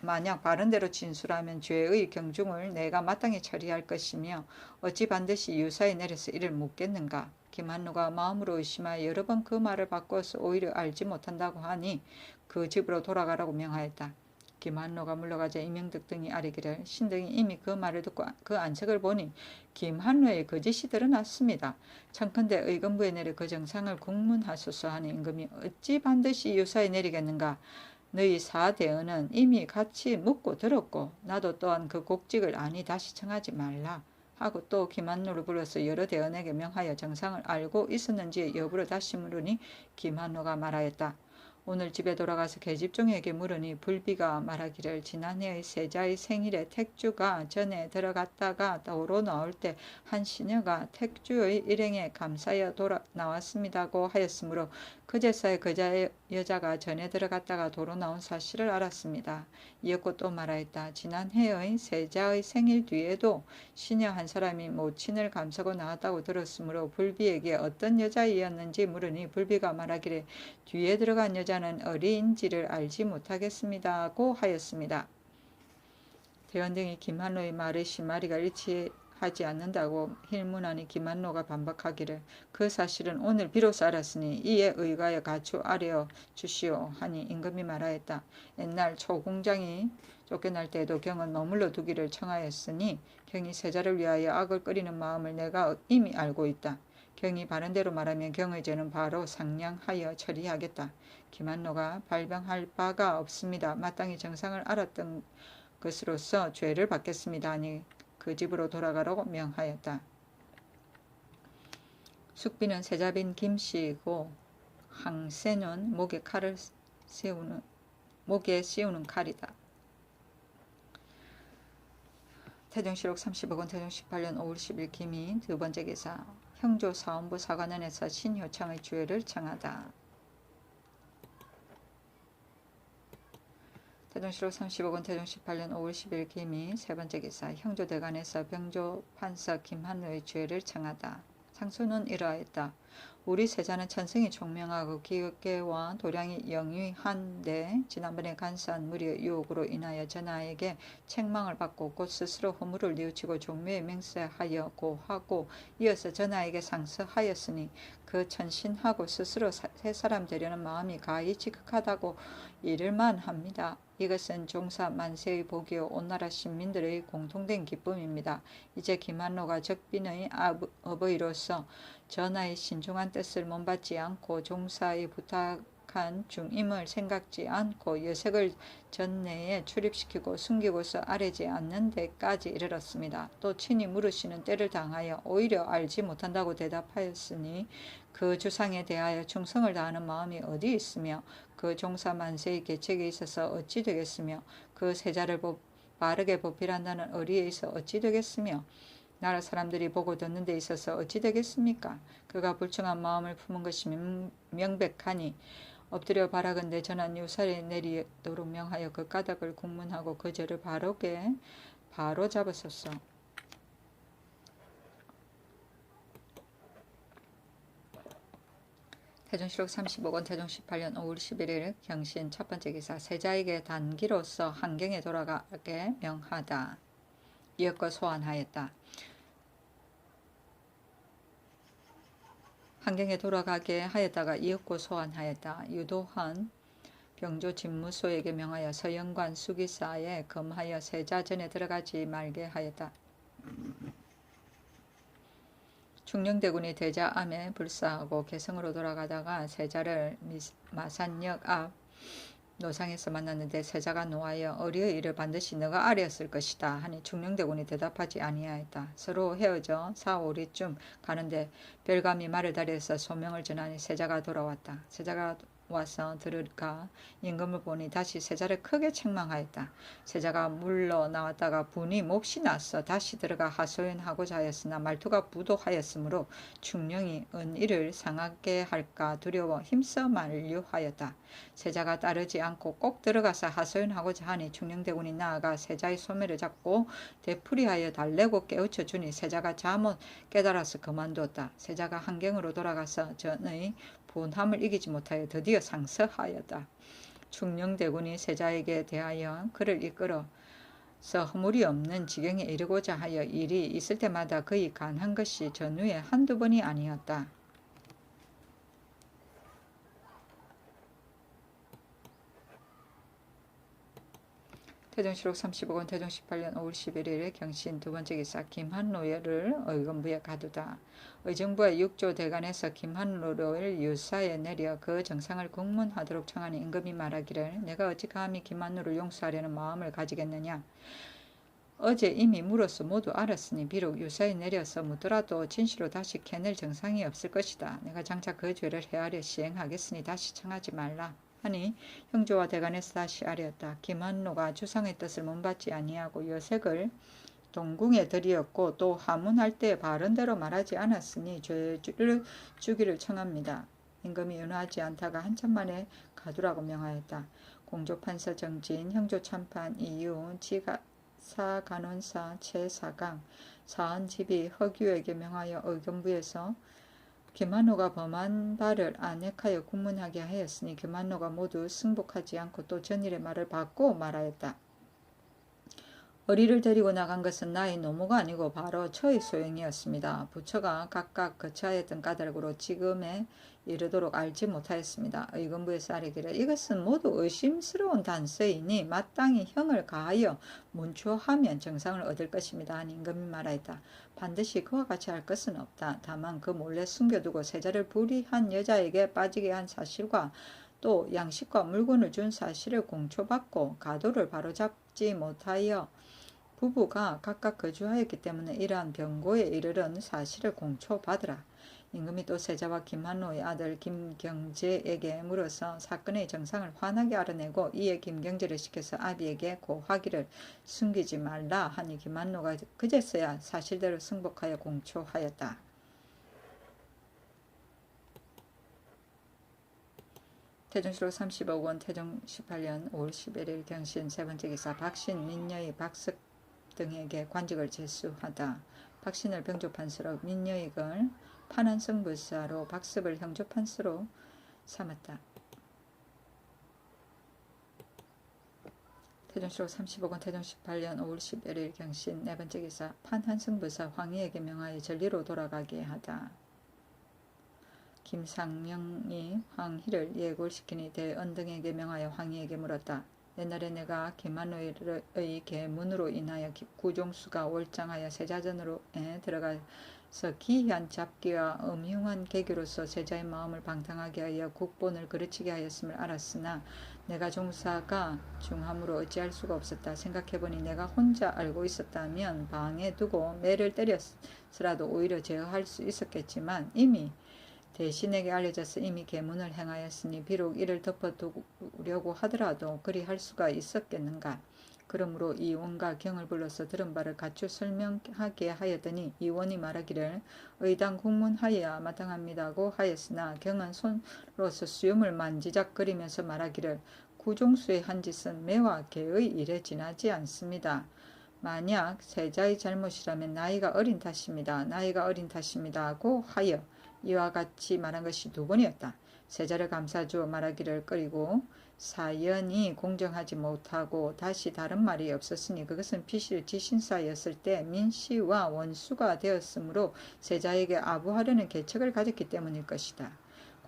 만약 바른대로 진술하면 죄의 경중을 내가 마땅히 처리할 것이며 어찌 반드시 유사에 내려서 이를 묻겠는가. 김한로가 마음으로 의심하여 여러 번 그 말을 바꿔서 오히려 알지 못한다고 하니 그 집으로 돌아가라고 명하였다. 김한로가 물러가자 이명덕 등이 아뢰기를 신등이 이미 그 말을 듣고 그 안색을 보니 김한로의 거짓이 드러났습니다. 청컨대 의금부에 내려 그 정상을 국문하소서 하는 임금이 어찌 반드시 유사에 내리겠는가. 너희 사대언은 이미 같이 묻고 들었고 나도 또한 그 곡직을 아니 다시 청하지 말라 하고 또 김한로를 불러서 여러 대언에게 명하여 정상을 알고 있었는지 여부를 다시 물으니 김한로가 말하였다. 오늘 집에 돌아가서 계집종에게 물으니 불비가 말하기를 지난해의 세자의 생일에 택주가 전에 들어갔다가 도로 나올 때 한 시녀가 택주의 일행에 감사여 돌아 나왔습니다고 하였으므로 그제서야 그 여자가 전에 들어갔다가 도로 나온 사실을 알았습니다. 이었고 또 말하였다. 지난해의 세자의 생일 뒤에도 시녀 한 사람이 모친을 감싸고 나왔다고 들었으므로 불비에게 어떤 여자이었는지 물으니 불비가 말하기를 뒤에 들어간 여자는 어리인지를 알지 못하겠습니다고 하였습니다. 대원 등이 김한로의 말에 심마리가 일치하지 않는다고 힐문하니 김한로가 반박하기를 그 사실은 오늘 비로소 알았으니 이에 의가여 가추 아뢰어 주시오 하니 임금이 말하였다. 옛날 초궁장이 쫓겨날 때에도 경은 머물러 두기를 청하였으니 경이 세자를 위하여 악을 끓이는 마음을 내가 이미 알고 있다. 경이 바른대로 말하면 경의 죄는 바로 상량하여 처리하겠다. 김한로가 발병할 바가 없습니다. 마땅히 정상을 알았던 것으로서 죄를 받겠습니다 하니 그 집으로 돌아가라고 명하였다. 숙비는 세자빈 김씨이고 항세는 목에 씌우는 칼이다. 태종실록 30억원 태종 18년 5월 10일 김이 두 번째 기사 형조 사원부 사관원에서 신효창의 주회를 청하다. 태종실록 30억원 태종 18년 5월 10일 김이 세 번째 기사 형조대관에서 병조 판서 김한로의 주회를 청하다. 상소는 이러하였다. 우리 세자는 천성이 총명하고 기계와 도량이 영위한데 지난번에 간사한 무리의 유혹으로 인하여 전하에게 책망을 받고 곧 스스로 허물을 뉘우치고 종묘에 맹세하여 고하고 이어서 전하에게 상서하였으니 그 천신하고 스스로 새 사람 되려는 마음이 가히 지극하다고 이를만 합니다. 이것은 종사 만세의 복이요 온나라 시민들의 공통된 기쁨입니다. 이제 김한로가 적빈의 어버이로서 전하의 신중한 뜻을 몸받지 않고 종사의 부탁한 중임을 생각지 않고 여색을 전내에 출입시키고 숨기고서 아뢰지 않는 데까지 이르렀습니다. 또 친히 물으시는 때를 당하여 오히려 알지 못한다고 대답하였으니 그 주상에 대하여 충성을 다하는 마음이 어디 있으며 그 종사 만세의 계책에 있어서 어찌 되겠으며 그 세자를 바르게 보필한다는 의리에 있어 어찌 되겠으며 나라 사람들이 보고 듣는 데 있어서 어찌 되겠습니까? 그가 불충한 마음을 품은 것이 명백하니 엎드려 바라건대 전한 유살에 내리도록 명하여 그 까닭을 국문하고 그 죄를 바로 잡으소서. 태종실록 35권 태종 18년 5월 11일 경신 첫 번째 기사 세자에게 단기로서 한경에 돌아가게 명하다. 이었고 소환하였다. 한경에 돌아가게 하였다가 이었고 소환하였다. 유도한 병조 집무소에게 명하여 서영관 수기사에 검하여 세자 전에 들어가지 말게 하였다. 충녕대군이 대자암에 불사하고 개성으로 돌아가다가 세자를 마산역 앞 노상에서 만났는데 세자가 노하여 어리의 일을 반드시 너가 아뢰었을 것이다 하니 충녕대군이 대답하지 아니하였다. 서로 헤어져 4, 5리쯤 가는데 별감이 말을 다려서 소명을 전하니 세자가 돌아왔다. 세자가 와서 들어가 임금을 보니 다시 세자를 크게 책망하였다. 세자가 물러 나왔다가 분이 몹시 났어 다시 들어가 하소연하고자 하였으나 말투가 부도하였으므로 충령이 은일을 상하게 할까 두려워 힘써 만류하였다. 세자가 따르지 않고 꼭 들어가서 하소연하고자 하니 충령대군이 나아가 세자의 소매를 잡고 되풀이하여 달래고 깨우쳐 주니 세자가 잠못 깨달아서 그만두었다. 세자가 한경으로 돌아가서 전의 분함을 이기지 못하여 드디어 상서하였다. 충녕대군이 세자에게 대하여 그를 이끌어서 허물이 없는 지경에 이르고자 하여 일이 있을 때마다 그의 간한 것이 전후에 한두 번이 아니었다. 태종실록 35권 태종 18년 5월 11일 경신 두 번째 기사 김한로를 의금부에 가두다. 의정부의 육조 대관에서 김한로를 유사에 내려 그 정상을 국문하도록 청하니 임금이 말하기를 내가 어찌 감히 김한로를 용서하려는 마음을 가지겠느냐. 어제 이미 물어서 모두 알았으니 비록 유사에 내려서 묻더라도 진실로 다시 캐낼 정상이 없을 것이다. 내가 장차 그 죄를 헤아려 시행하겠으니 다시 청하지 말라. 하니 형제와 대간에서 다시 아뢰었다. 김한로가 주상의 뜻을 문받지 아니하고 여색을 동궁에 들이었고 또 하문할 때 바른대로 말하지 않았으니 죄를 주기를 청합니다. 임금이 윤호하지 않다가 한참 만에 가두라고 명하였다. 공조판서 정진, 형조참판 이유, 지사간원사 최사강, 사헌집이 허규에게 명하여 의견부에서 김한호가 범한 바를 안핵하여 국문하게 하였으니 김한호가 모두 승복하지 않고 또 전일의 말을 받고 말하였다. 어리를 데리고 나간 것은 나의 노무가 아니고 바로 처의 소용이었습니다. 부처가 각각 거처하였던 까닭으로 지금에 이르도록 알지 못하였습니다. 의금부에서 아뢰기를 이것은 모두 의심스러운 단서이니 마땅히 형을 가하여 문초하면 정상을 얻을 것입니다. 하니 임금이 말하였다. 반드시 그와 같이 할 것은 없다. 다만 그 몰래 숨겨두고 세자를 불의한 여자에게 빠지게 한 사실과 또 양식과 물건을 준 사실을 공초받고 가도를 바로잡지 못하여 부부가 각각 거주하였기 때문에 이러한 병고에 이르는 사실을 공초받으라. 임금이 또 세자와 김한로의 아들 김경제에게 물어서 사건의 정상을 환하게 알아내고 이에 김경제를 시켜서 아비에게 고하기를 숨기지 말라 하니 김한로가 그제서야 사실대로 승복하여 공초하였다. 태종실록 35권 태종 18년 5월 11일 경신 세번째 기사 박신, 민여희, 박석 등에게 관직을 제수하다. 박신을 병조판서로 민여익을 판한성불사로 박습을 형조판서로 삼았다. 태종실록 35권 태종 18년 5월 11일 경신 네번째 기사 판한성불사 황희에게 명하여 전리로 돌아가게 하다. 김상명이 황희를 예골시키니 대언등에게 명하여 황희에게 물었다. 옛날에 내가 김한로의 계문으로 인하여 구종수가 월장하여 세자전으로에 들어가서 기이한 잡기와 음흉한 계교로서 세자의 마음을 방탕하게 하여 국본을 그르치게 하였음을 알았으나 내가 종사가 중함으로 어찌할 수가 없었다. 생각해보니 내가 혼자 알고 있었다면 방에 두고 매를 때렸으라도 오히려 제어할 수 있었겠지만 이미 대신에게 알려져서 이미 계문을 행하였으니 비록 이를 덮어두려고 하더라도 그리 할 수가 있었겠는가. 그러므로 이원과 경을 불러서 들은 바를 갖추 설명하게 하였더니 이원이 말하기를 의당 국문하여야 마땅합니다고 하였으나 경은 손으로서 수염을 만지작거리면서 말하기를 구종수의 한 짓은 매와 개의 일에 지나지 않습니다. 만약 세자의 잘못이라면 나이가 어린 탓입니다. 나이가 어린 탓입니다고 하여 이와 같이 말한 것이 두 번이었다. 세자를 감싸주어 말하기를 꺼리고 사연이 공정하지 못하고 다시 다른 말이 없었으니 그것은 피실 지신사였을 때 민씨와 원수가 되었으므로 세자에게 아부하려는 계책을 가졌기 때문일 것이다.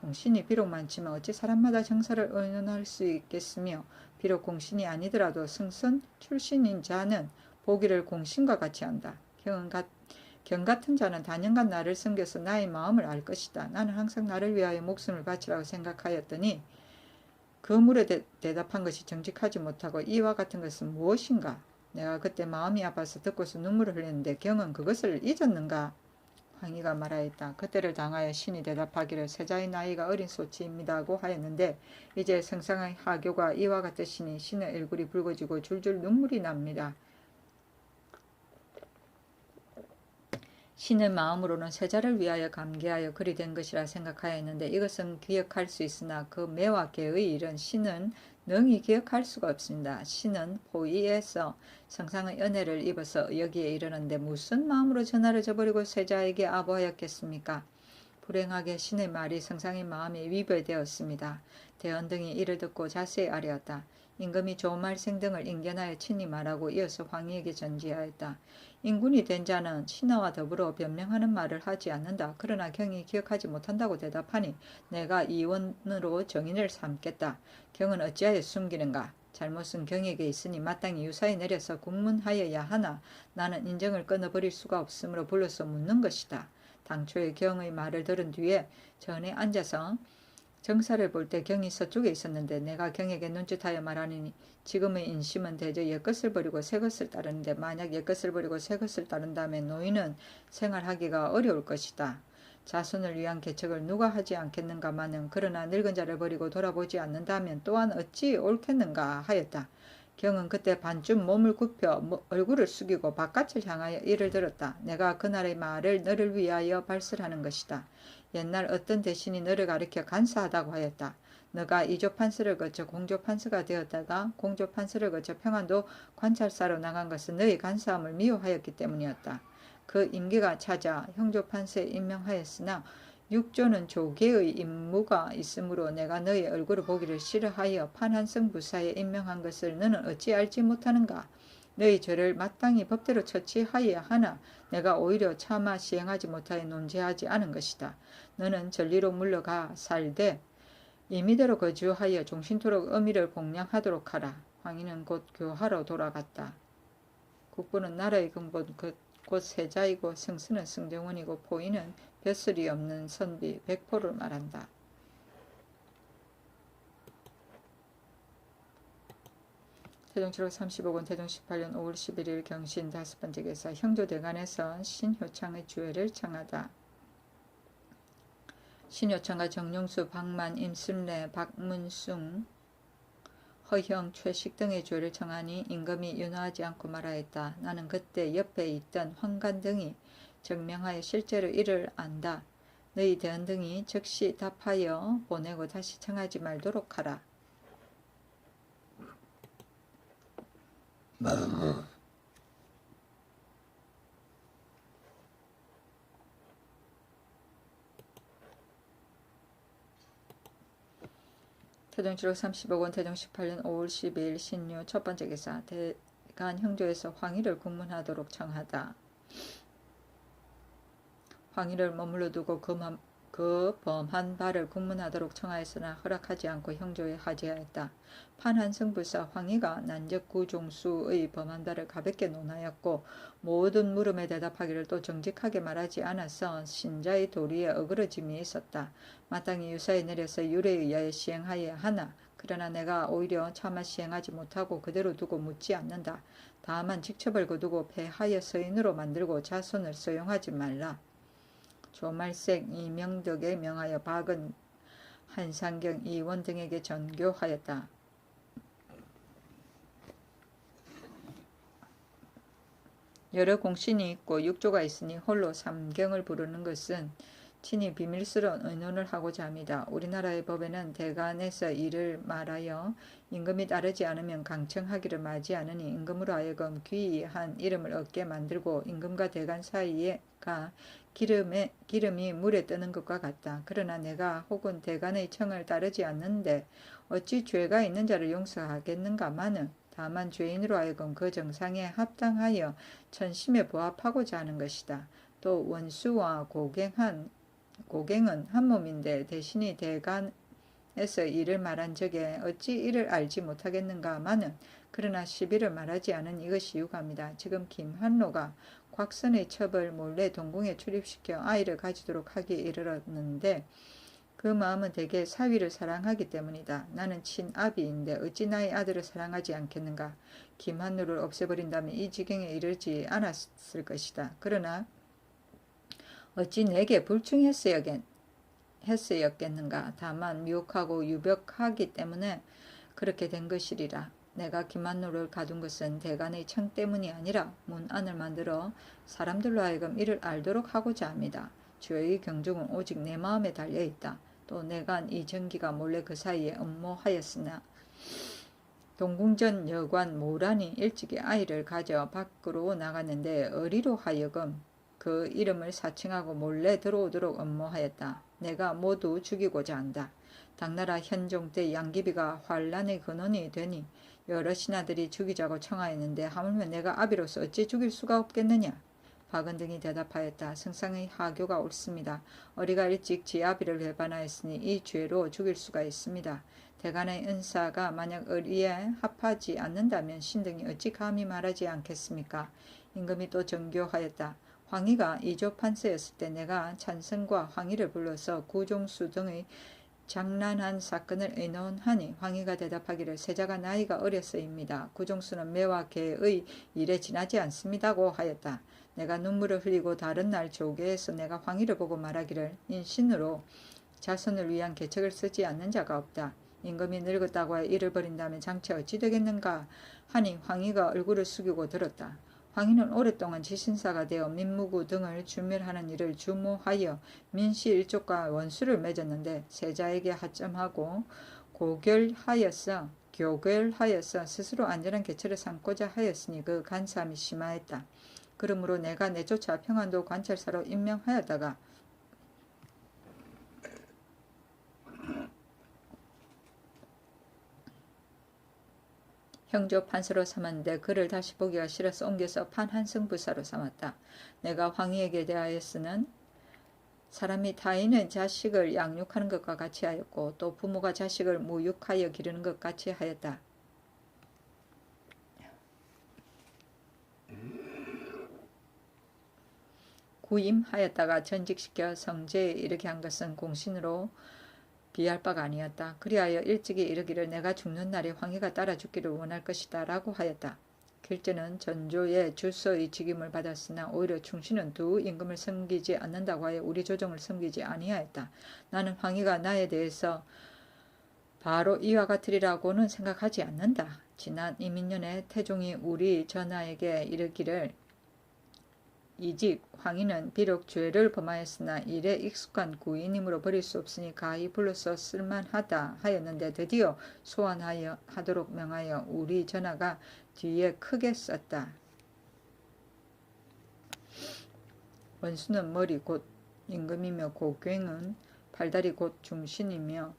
공신이 비록 많지만 어찌 사람마다 정사를 의논할 수 있겠으며 비록 공신이 아니더라도 승선 출신인 자는 보기를 공신과 같이 한다. 경 같은 자는 단연간 나를 섬겨서 나의 마음을 알 것이다. 나는 항상 나를 위하여 목숨을 바치라고 생각하였더니 그 물에 대답한 것이 정직하지 못하고 이와 같은 것은 무엇인가? 내가 그때 마음이 아파서 듣고서 눈물을 흘렸는데 경은 그것을 잊었는가? 황희가 말하였다. 그때를 당하여 신이 대답하기를 세자의 나이가 어린 소치입니다고 하였는데 이제 성상의 하교가 이와 같으시니 신의 얼굴이 붉어지고 줄줄 눈물이 납니다. 신의 마음으로는 세자를 위하여 감개하여 그리 된 것이라 생각하였는데 이것은 기억할 수 있으나 그 매와 개의 일은 신은 능히 기억할 수가 없습니다. 신은 포위에서 성상의 은혜를 입어서 여기에 이르는데 무슨 마음으로 전하를 저버리고 세자에게 아부하였겠습니까? 불행하게 신의 말이 성상의 마음에 위배되었습니다. 대언등이 이를 듣고 자세히 아뢰었다. 임금이 조말생 등을 인견하여 친히 말하고 이어서 황희에게 전지하였다. 인군이 된 자는 신하와 더불어 변명하는 말을 하지 않는다. 그러나 경이 기억하지 못한다고 대답하니 내가 이원으로 정인을 삼겠다. 경은 어찌하여 숨기는가? 잘못은 경에게 있으니 마땅히 유사히 내려서 국문하여야 하나 나는 인정을 끊어버릴 수가 없으므로 불러서 묻는 것이다. 당초에 경의 말을 들은 뒤에 전에 앉아서 정사를 볼 때 경이 서쪽에 있었는데 내가 경에게 눈짓하여 말하니 지금의 인심은 대저 옛것을 버리고 새것을 따르는데 만약 옛것을 버리고 새것을 따른다면 노인은 생활하기가 어려울 것이다. 자손을 위한 개척을 누가 하지 않겠는가마는 그러나 늙은 자를 버리고 돌아보지 않는다면 또한 어찌 옳겠는가 하였다. 경은 그때 반쯤 몸을 굽혀 얼굴을 숙이고 바깥을 향하여 이를 들었다. 내가 그날의 말을 너를 위하여 발설하는 것이다. 옛날 어떤 대신이 너를 가리켜 간사하다고 하였다. 너가 이조판서를 거쳐 공조판서가 되었다가 공조판서를 거쳐 평안도 관찰사로 나간 것은 너의 간사함을 미워하였기 때문이었다. 그 임기가 찾아 형조판서에 임명하였으나 육조는 조계의 임무가 있으므로 내가 너의 얼굴을 보기를 싫어하여 판한성 부사에 임명한 것을 너는 어찌 알지 못하는가? 너희 죄를 마땅히 법대로 처치하여야 하나 내가 오히려 차마 시행하지 못하여 논죄하지 않은 것이다. 너는 전리로 물러가 살되 임의대로 거주하여 종신토록 의미를 공양하도록 하라. 황희는 곧 교하러 돌아갔다. 국부는 나라의 근본 곧 세자이고 승수는 승정원이고 포인은 벼슬이 없는 선비 백포를 말한다. 태종칠록 35권 태종 18년 5월 11일 경신 5번째 계사 형조대간에서 신효창의 주회를 청하다. 신효창과 정용수, 박만, 임순례, 박문숭, 허형, 최식 등의 죄를 청하니 임금이 윤허하지 않고 말하였다. 나는 그때 옆에 있던 황간 등이 증명하여 실제로 이를 안다. 너희 대원 등이 즉시 답하여 보내고 다시 청하지 말도록 하라. 태종칠록 35권 태종 18년 5월 12일 신유 첫번째 기사 대간 형조에서 황희를 국문하도록 청하다. 황희를 머물러 두고 그 범한 바를 국문하도록 청하였으나 허락하지 않고 형조에 하지하였다. 판한성불사 황희가 난적 구종수의 범한 바를 가볍게 논하였고 모든 물음에 대답하기를 또 정직하게 말하지 않아서 신자의 도리에 어그러짐이 있었다. 마땅히 유사에 내려서 율에 의하여 시행하여야 하나 그러나 내가 오히려 차마 시행하지 못하고 그대로 두고 묻지 않는다. 다만 직첩을 거두고 폐하여 서인으로 만들고 자손을 소용하지 말라. 조말색 이명덕에 명하여 박은 한상경 이원 등에게 전교하였다. 여러 공신이 있고 육조가 있으니 홀로 삼경을 부르는 것은 친히 비밀스러운 의논을 하고자 합니다. 우리나라의 법에는 대간에서 이를 말하여 임금이 따르지 않으면 강청하기를 마지 않으니 임금으로 하여금 귀한 이름을 얻게 만들고 임금과 대간 사이에가 기름이 물에 뜨는 것과 같다. 그러나 내가 혹은 대간의 청을 따르지 않는데 어찌 죄가 있는 자를 용서하겠는가마는 다만 죄인으로 하여금 그 정상에 합당하여 천심에 부합하고자 하는 것이다. 또 원수와 고갱은 한 몸인데 대신이 대간에서 이를 말한 적에 어찌 이를 알지 못하겠는가마는 그러나 시비를 말하지 않은 이것이 유감이다. 지금 김한로가 곽선의 첩을 몰래 동궁에 출입시켜 아이를 가지도록 하기에 이르렀는데 그 마음은 대개 사위를 사랑하기 때문이다. 나는 친아비인데 어찌 나의 아들을 사랑하지 않겠는가. 김한로를 없애버린다면 이 지경에 이르지 않았을 것이다. 그러나 어찌 내게 불충했어였겠는가. 다만 미혹하고 유벽하기 때문에 그렇게 된 것이리라. 내가 김한로를 가둔 것은 대간의 청 때문이 아니라 문안을 만들어 사람들로 하여금 이를 알도록 하고자 합니다. 주의 경중은 오직 내 마음에 달려있다. 또 내간 이정기가 몰래 그 사이에 음모하였으나 동궁전 여관 모란이 일찍이 아이를 가져 밖으로 나갔는데 어리로 하여금 그 이름을 사칭하고 몰래 들어오도록 음모하였다. 내가 모두 죽이고자 한다. 당나라 현종 때 양귀비가 환란의 근원이 되니 여러 신하들이 죽이자고 청하였는데 하물며 내가 아비로서 어찌 죽일 수가 없겠느냐. 박은 등이 대답하였다. 승상의 하교가 옳습니다. 어리가 일찍 지아비를 배반하였으니 이 죄로 죽일 수가 있습니다. 대간의 은사가 만약 어리에 합하지 않는다면 신등이 어찌 감히 말하지 않겠습니까? 임금이 또 정교하였다. 황희가 이조판서였을 때 내가 찬성과 황희를 불러서 구종수 등의 장난한 사건을 의논하니 황희가 대답하기를 세자가 나이가 어려서입니다. 구종수는 매와 개의 일에 지나지 않습니다고 하였다. 내가 눈물을 흘리고 다른 날 조계에서 내가 황희를 보고 말하기를 인신으로 자손을 위한 계책을 쓰지 않는 자가 없다. 임금이 늙었다고 하여 이를 버린다면 장차 어찌 되겠는가 하니 황희가 얼굴을 숙이고 들었다. 황희는 오랫동안 지신사가 되어 민무구 등을 주멸하는 일을 주모하여 민씨 일족과 원수를 맺었는데 세자에게 하점하고 교결하여서 스스로 안전한 계책을 삼고자 하였으니 그 간사함이 심하였다. 그러므로 내가 내쫓아 평안도 관찰사로 임명하였다가 형조 판서로 삼았는데 그를 다시 보기가 싫어서 옮겨서 판한승부사로 삼았다. 내가 황희에게 대하여서는 사람이 타인의 자식을 양육하는 것과 같이 하였고 또 부모가 자식을 무육하여 기르는 것 같이 하였다. 구임하였다가 전직시켜 성제에 이르게 한 것은 공신으로 비할 바가 아니었다. 그리하여 일찍이 이르기를 내가 죽는 날에 황희가 따라 죽기를 원할 것이다 라고 하였다. 길제는 전조의 주서의 직임을 받았으나 오히려 충신은 두 임금을 섬기지 않는다고 하여 우리 조정을 섬기지 아니하였다. 나는 황희가 나에 대해서 바로 이와 같으리라고는 생각하지 않는다. 지난 이민년에 태종이 우리 전하에게 이르기를 이직 황희는 비록 죄를 범하였으나 일에 익숙한 구인이므로 버릴 수 없으니 가히 불러서 쓸만하다 하였는데 드디어 소환하도록 명하여 우리 전하가 뒤에 크게 썼다. 원수는 머리 곧 임금이며 고괭은 팔다리 곧 중신이며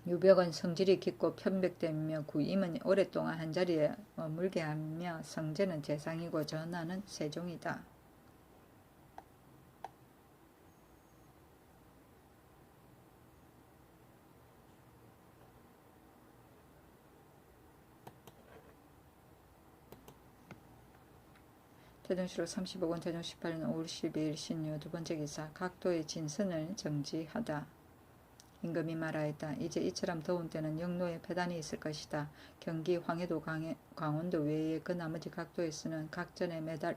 유벽은 성질이 깊고 편백되며 구임은 오랫동안 한자리에 머물게 하며 성제는 재상이고 전하는 세종이다. 태종실록 35권 태종 18년 5월 12일 신유 두번째 기사 각도의 진선을 정지하다. 임금이 말하였다. 이제 이처럼 더운 때는 영로에 폐단이 있을 것이다. 경기 황해도 강원도 외에 그 나머지 각도에서는 각전에 매달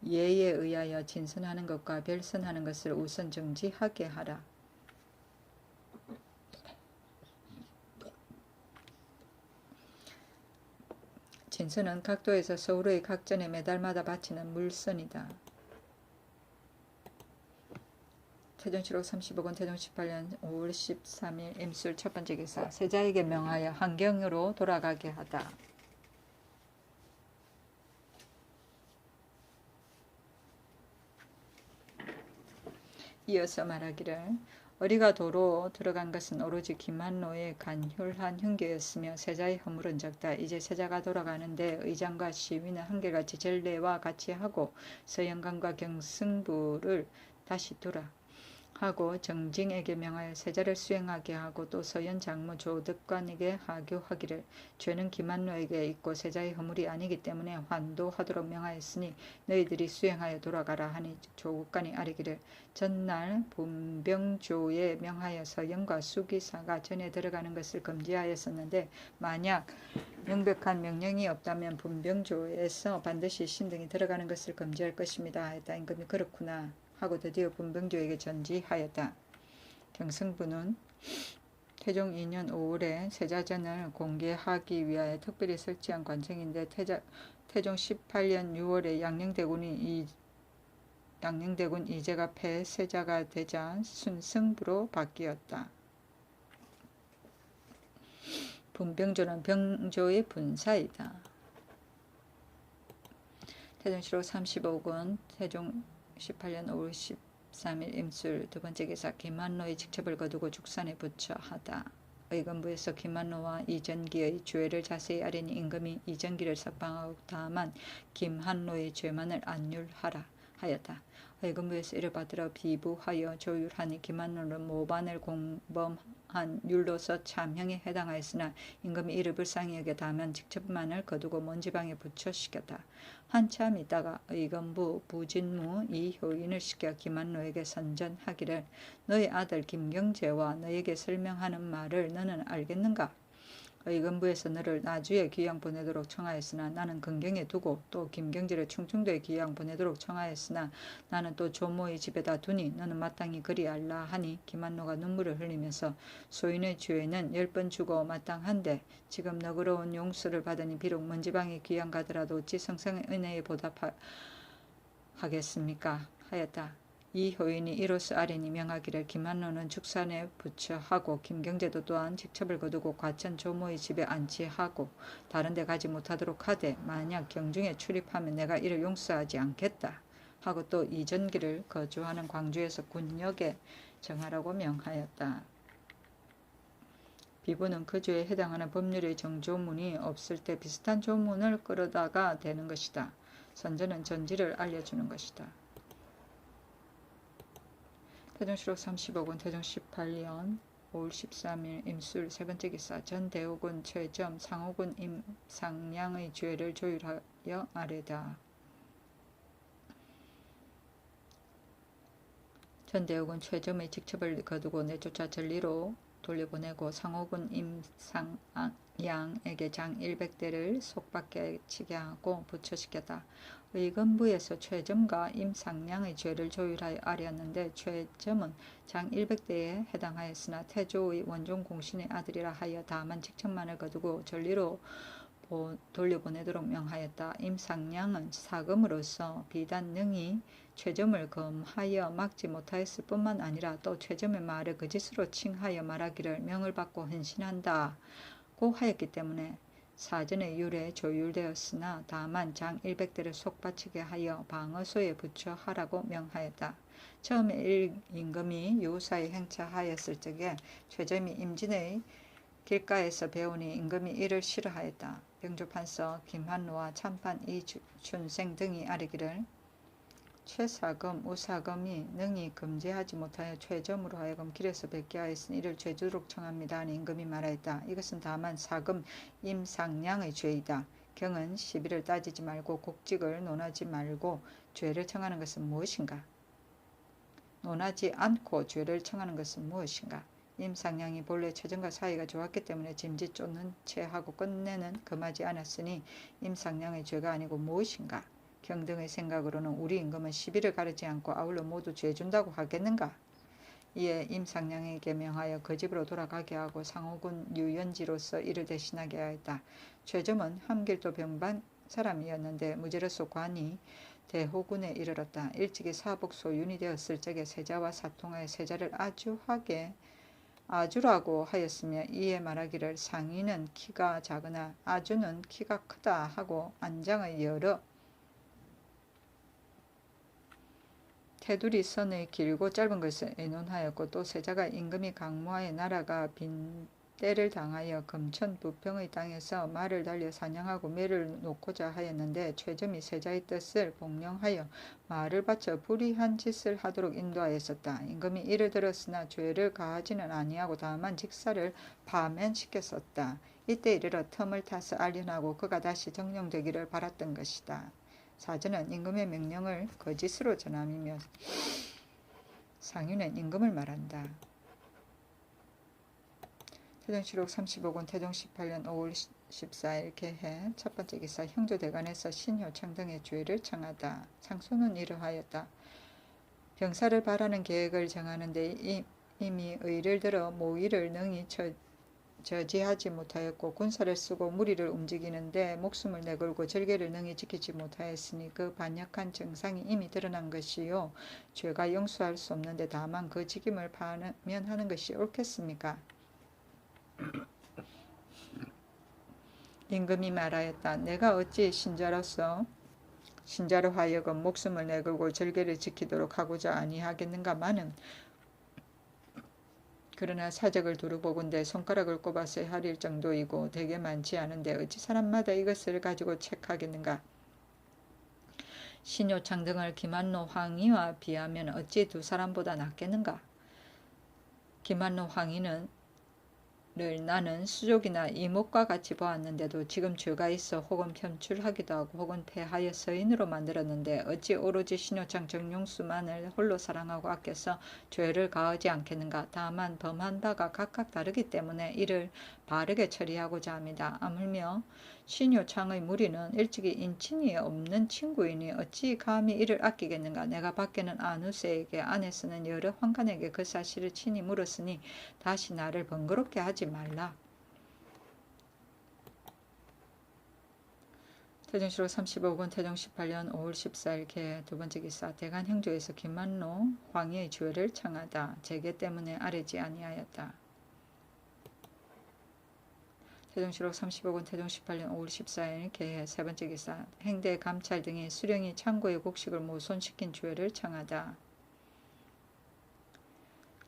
예에 의하여 진선하는 것과 별선하는 것을 우선 정지하게 하라. 진선은 각도에서 서울의 각전에 매달마다 바치는 물선이다. 태종실록 35권 태종 18년 5월 13일 임술 첫번째 기사 세자에게 명하여 한경으로 돌아가게 하다. 이어서 말하기를 어리가 도로 들어간 것은 오로지 김한로의 간혈한 흉계였으며 세자의 허물은 적다. 이제 세자가 돌아가는데 의장과 시위는 한결같이 전례와 같이 하고 서영관과 경승부를 다시 두라 하고 정징에게 명하여 세자를 수행하게 하고 또 서현 장모 조득관에게 하교하기를 죄는 김한로에게 있고 세자의 허물이 아니기 때문에 환도하도록 명하였으니 너희들이 수행하여 돌아가라 하니 조국관이 아뢰기를 전날 분병조에 명하여 서현과 수기사가 전에 들어가는 것을 금지하였었는데 만약 명백한 명령이 없다면 분병조에서 반드시 신등이 들어가는 것을 금지할 것입니다 하였다. 임금이 그렇구나 하고 드디어 분병조에게 전지하였다. 경승부는 태종 2년 5월에 세자전을 공개하기 위하여 특별히 설치한 관청인데 태종 18년 6월에 양녕대군 이제가 폐세자가 되자 순승부로 바뀌었다. 분병조는 병조의 분사이다. 태종실록 35권 태종 18년 5월 13일 임술 두번째 기사 김한로의 직첩을 거두고 죽산에 붙여 하다. 의건부에서 김한로와 이전기의 죄를 자세히 아뢰니 임금이 이전기를 석방하고 다만 김한로의 죄만을 안율하라 하였다. 의건부에서 이를 받들어 비부하여 조율하니 김한로는 모반을 공범한 율로서 참형에 해당하였으나 임금이 이를 불쌍히 여겨 다만 직첩만을 거두고 먼지방에 붙여시켰다. 한참 있다가 의건부 부진무 이효인을 시켜 김한로에게 선전하기를 너희 아들 김경제와 너에게 설명하는 말을 너는 알겠는가? 의금부에서 너를 나주에 귀양 보내도록 청하였으나 나는 근경에 두고 또 김경질의 충청도에 귀양 보내도록 청하였으나 나는 또 조모의 집에다 두니 너는 마땅히 그리 알라 하니 김한노가 눈물을 흘리면서 소인의 죄는 10번 주고 마땅한데 지금 너그러운 용서를 받으니 비록 먼 지방에 귀양 가더라도 어찌 성상의 은혜에 보답하겠습니까 하였다. 이 효인이 이로써 아뢰니 명하기를 김한노는 축산에 부처하고 김경제도 또한 직첩을 거두고 과천 조모의 집에 안치하고 다른 데 가지 못하도록 하되 만약 경중에 출입하면 내가 이를 용서하지 않겠다 하고 또 이전기를 거주하는 광주에서 군역에 정하라고 명하였다. 비부는 그 죄에 해당하는 법률의 정조문이 없을 때 비슷한 조문을 끌어다가 되는 것이다. 선전은 전지를 알려주는 것이다. 태종실록 30억원 태종 18년 5월 13일 임술 세번째 기사 전대옥은 최점 상옥은 임상량의 죄를 조율하여 아뢰다. 전대옥은 최점의 직첩을 거두고 내쫓아 전리로 돌려보내고 상옥은 임상양에게 장 100대를 속박해 치게 하고 부처시켰다. 의금부에서 최점과 임상량의 죄를 조율하여 아뢰었는데 최점은 장 100대에 해당하였으나 태조의 원종 공신의 아들이라 하여 다만 직첩만을 거두고 전리로 돌려보내도록 명하였다. 임상량은 사금으로서 비단 능히 최점을 검하여 막지 못하였을 뿐만 아니라 또 최점의 말을 거짓으로 칭하여 말하기를 명을 받고 헌신한다고 하였기 때문에 사전의 율에 조율되었으나 다만 장 100대를 속바치게 하여 방어소에 부처하라고 명하였다. 처음에 임금이 유사히 행차하였을 적에 최점이 임진의 길가에서 배우니 임금이 이를 싫어하였다. 병조판서 김한노와 참판 이춘생 등이 아뢰기를 최사금, 우사금이 능히 금제하지 못하여 최점으로 하여금 길에서 뵙게 하였으니 이를 죄주도록 청합니다 하니 임금이 말하였다. 이것은 다만 사금 임상량의 죄이다. 경은 시비를 따지지 말고 곡직을 논하지 말고 죄를 청하는 것은 무엇인가? 논하지 않고 죄를 청하는 것은 무엇인가? 임상량이 본래 최정과 사이가 좋았기 때문에 짐짓 쫓는 채 하고 끝내는 금하지 않았으니 임상량의 죄가 아니고 무엇인가? 경등의 생각으로는 우리 임금은 시비를 가르지 않고 아울러 모두 죄 준다고 하겠는가? 이에 임상량에게 명하여 그 집으로 돌아가게 하고 상옥은 유연지로서 이를 대신하게 하였다. 최점은 함길도 병반 사람이었는데 무죄로서 관이 대호군에 이르렀다. 일찍이 사복 소윤이 되었을 적에 세자와 사통하여 세자를 아주라고 하였으며 이에 말하기를 상인은 키가 작으나 아주는 키가 크다 하고 안장의 여러 테두리 선의 길고 짧은 것을 의논하였고 또 세자가 임금이 강무하여 나라가 빈때를 당하여 금천 부평의 땅에서 말을 달려 사냥하고 매를 놓고자 하였는데 최점이 세자의 뜻을 복령하여 말을 바쳐 불의한 짓을 하도록 인도하였었다. 임금이 이를 들었으나 죄를 가하지는 아니하고 다만 직사를 파면시켰었다. 이때 이르러 틈을 타서 알련하고 그가 다시 정령되기를 바랐던 것이다. 사전은 임금의 명령을 거짓으로 전함이며 상윤은 임금을 말한다. 태종실록 35권 태종 18년 5월 14일 개해 첫번째 기사 형조대관에서 신효청 등의 죄를 청하다. 상소는 이러하였다. 병사를 발하는 계획을 정하는데 이미 의를 들어 모의를 능히 저지하지 못하였고 군사를 쓰고 무리를 움직이는데 목숨을 내걸고 절개를 능히 지키지 못하였으니 그 반역한 정상이 이미 드러난 것이요 죄가 용서할 수 없는데 다만 그 직임을 파면하는 것이 옳겠습니까? 임금이 말하였다. 내가 어찌 신자로 하여금 목숨을 내걸고 절개를 지키도록 하고자 아니하겠는가마는 그러나 사적을 두루 보건대 손가락을 꼽아서 하릴 정도이고 되게 많지 않은데 어찌 사람마다 이것을 가지고 책하겠는가? 신효창 등을 김한노 황희와 비하면 어찌 두 사람보다 낫겠는가? 김한노 황희를 나는 수족이나 이목과 같이 보았는데도 지금 죄가 있어 혹은 편출하기도 하고 혹은 패하여 서인으로 만들었는데 어찌 오로지 신효창 정용수만을 홀로 사랑하고 아껴서 죄를 가하지 않겠는가? 다만 범한 바가 각각 다르기 때문에 이를 바르게 처리하고자 합니다. 아물며 신효창의 무리는 일찍이 인친이 없는 친구이니 어찌 감히 이를 아끼겠는가. 내가 밖에는 아누스에게 안에서는 여러 환관에게 그 사실을 친히 물었으니 다시 나를 번거롭게 하지 말라. 태종실록 35권 태종 18년 5월 14일 개 두번째 기사. 대간 형조에서 김만로 황희의 주회를 청하다. 재계 때문에 아뢰지 아니하였다. 태종실록 35권 태종 18년 5월 14일 개 세번째 기사. 행대 감찰 등이 수령이 창고의 곡식을 모손시킨 주회를 청하다.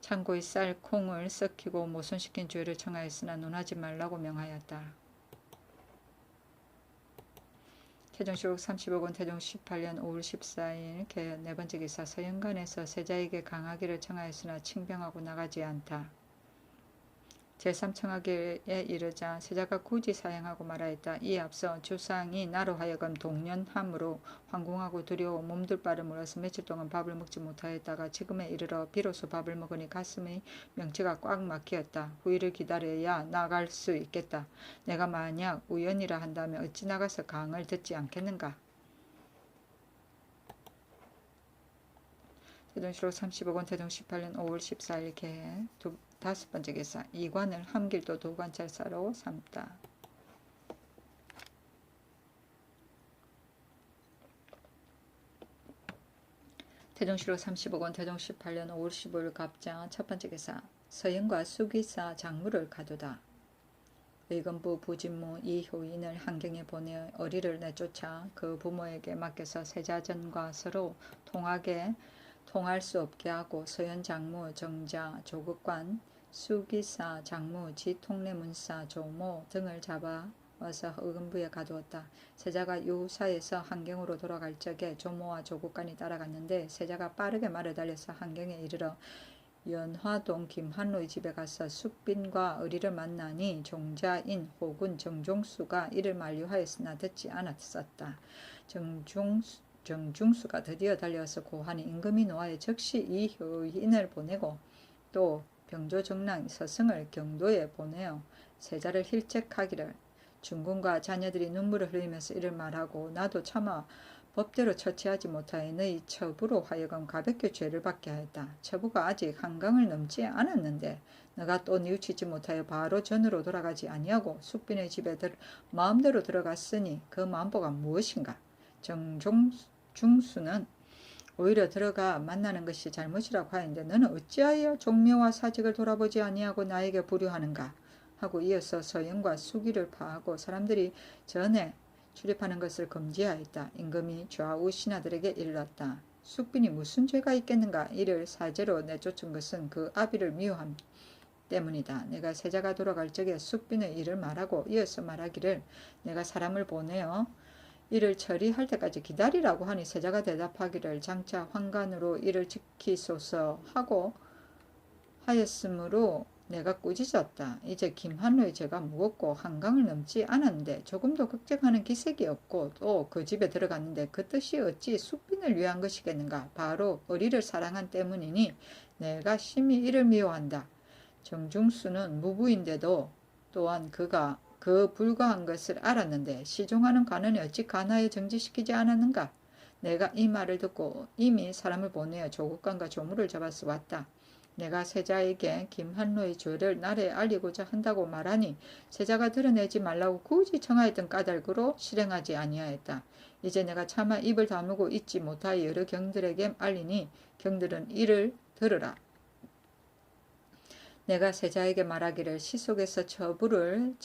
창고의 쌀, 콩을 썩히고 모손시킨 주회를 청하였으나 논하지 말라고 명하였다. 태종실록 35권 태종 18년 5월 14일 개 네번째 기사. 서연관에서 세자에게 강하기를 청하였으나 칭병하고 나가지 않다. 제3청하기에 이르자 세자가 굳이 사양하고 말하였다. 이에 앞서 주상이 나로 하여금 동련함으로 황궁하고 두려워 몸둘 바를 몰라서 며칠 동안 밥을 먹지 못하였다가 지금에 이르러 비로소 밥을 먹으니 가슴의 명치가 꽉 막히었다. 후일을 기다려야 나갈 수 있겠다. 내가 만약 우연이라 한다면 어찌 나가서 강을 듣지 않겠는가. 태종실록 35권 태종 18년 5월 14일 개 다섯 번째 기사. 이관을 함길도 도관찰사로 삼다. 태종실록 35권 태종 18년 5월 15일 갑장 첫 번째 기사. 서영과 수기사 장무를 가두다. 의건부 부진무 이효인을 한경에 보내 어리를 내쫓아 그 부모에게 맡겨서 세자전과 서로 통할 수 없게 하고 서현 장무, 정자, 조국관, 수기사, 장무, 지통례문사, 조모 등을 잡아와서 의금부에 가두었다. 세자가 유사에서 한경으로 돌아갈 적에 조모와 조국관이 따라갔는데 세자가 빠르게 말을 달려서 한경에 이르러 연화동 김한로의 집에 가서 숙빈과 의리를 만나니 종자인 호군 정종수가 이를 만류하였으나 듣지 않았었다. 정중수가 드디어 달려와서 고하니 임금이 노하여 즉시 이 효인을 보내고 또 병조정랑 서승을 경도에 보내어 세자를 힐책하기를. 중군과 자녀들이 눈물을 흘리면서 이를 말하고 나도 차마 법대로 처치하지 못하여 너희 처부로 하여금 가볍게 죄를 받게 하였다. 처부가 아직 한강을 넘지 않았는데 너가 또 뉘우치지 못하여 바로 전으로 돌아가지 아니하고 숙빈의 집에 마음대로 들어갔으니 그 마음보가 무엇인가. 정중수는 오히려 들어가 만나는 것이 잘못이라고 하는데 너는 어찌하여 종묘와 사직을 돌아보지 아니하고 나에게 불효하는가 하고 이어서 서영과 수기를 파하고 사람들이 전에 출입하는 것을 금지하였다. 임금이 좌우 신하들에게 일렀다. 숙빈이 무슨 죄가 있겠는가. 이를 사제로 내쫓은 것은 그 아비를 미워함 때문이다. 내가 세자가 돌아갈 적에 숙빈의 일을 말하고 이어서 말하기를 내가 사람을 보내어 이를 처리할 때까지 기다리라고 하니 세자가 대답하기를 장차 환관으로 이를 지키소서 하고 하였으므로 내가 꾸짖었다. 이제 김한로의 죄가 무겁고 한강을 넘지 않았는데 조금도 걱정하는 기색이 없고 또 그 집에 들어갔는데 그 뜻이 어찌 숙빈을 위한 것이겠는가. 바로 어리를 사랑한 때문이니 내가 심히 이를 미워한다. 정중수는 무부인데도 또한 그가 그 불과한 것을 알았는데 시종하는 관원이 어찌 간하에 정지시키지 않았는가. 내가 이 말을 듣고 이미 사람을 보내어 조국관과 조무를 잡아서 왔다. 내가 세자에게 김한로의 죄를 나라에 알리고자 한다고 말하니 세자가 드러내지 말라고 굳이 청하였던 까닭으로 실행하지 아니하였다. 이제 내가 차마 입을 다물고 있지 못하여 여러 경들에게 알리니 경들은 이를 들으라. 내가 세자에게 말하기를 시속에서 처부를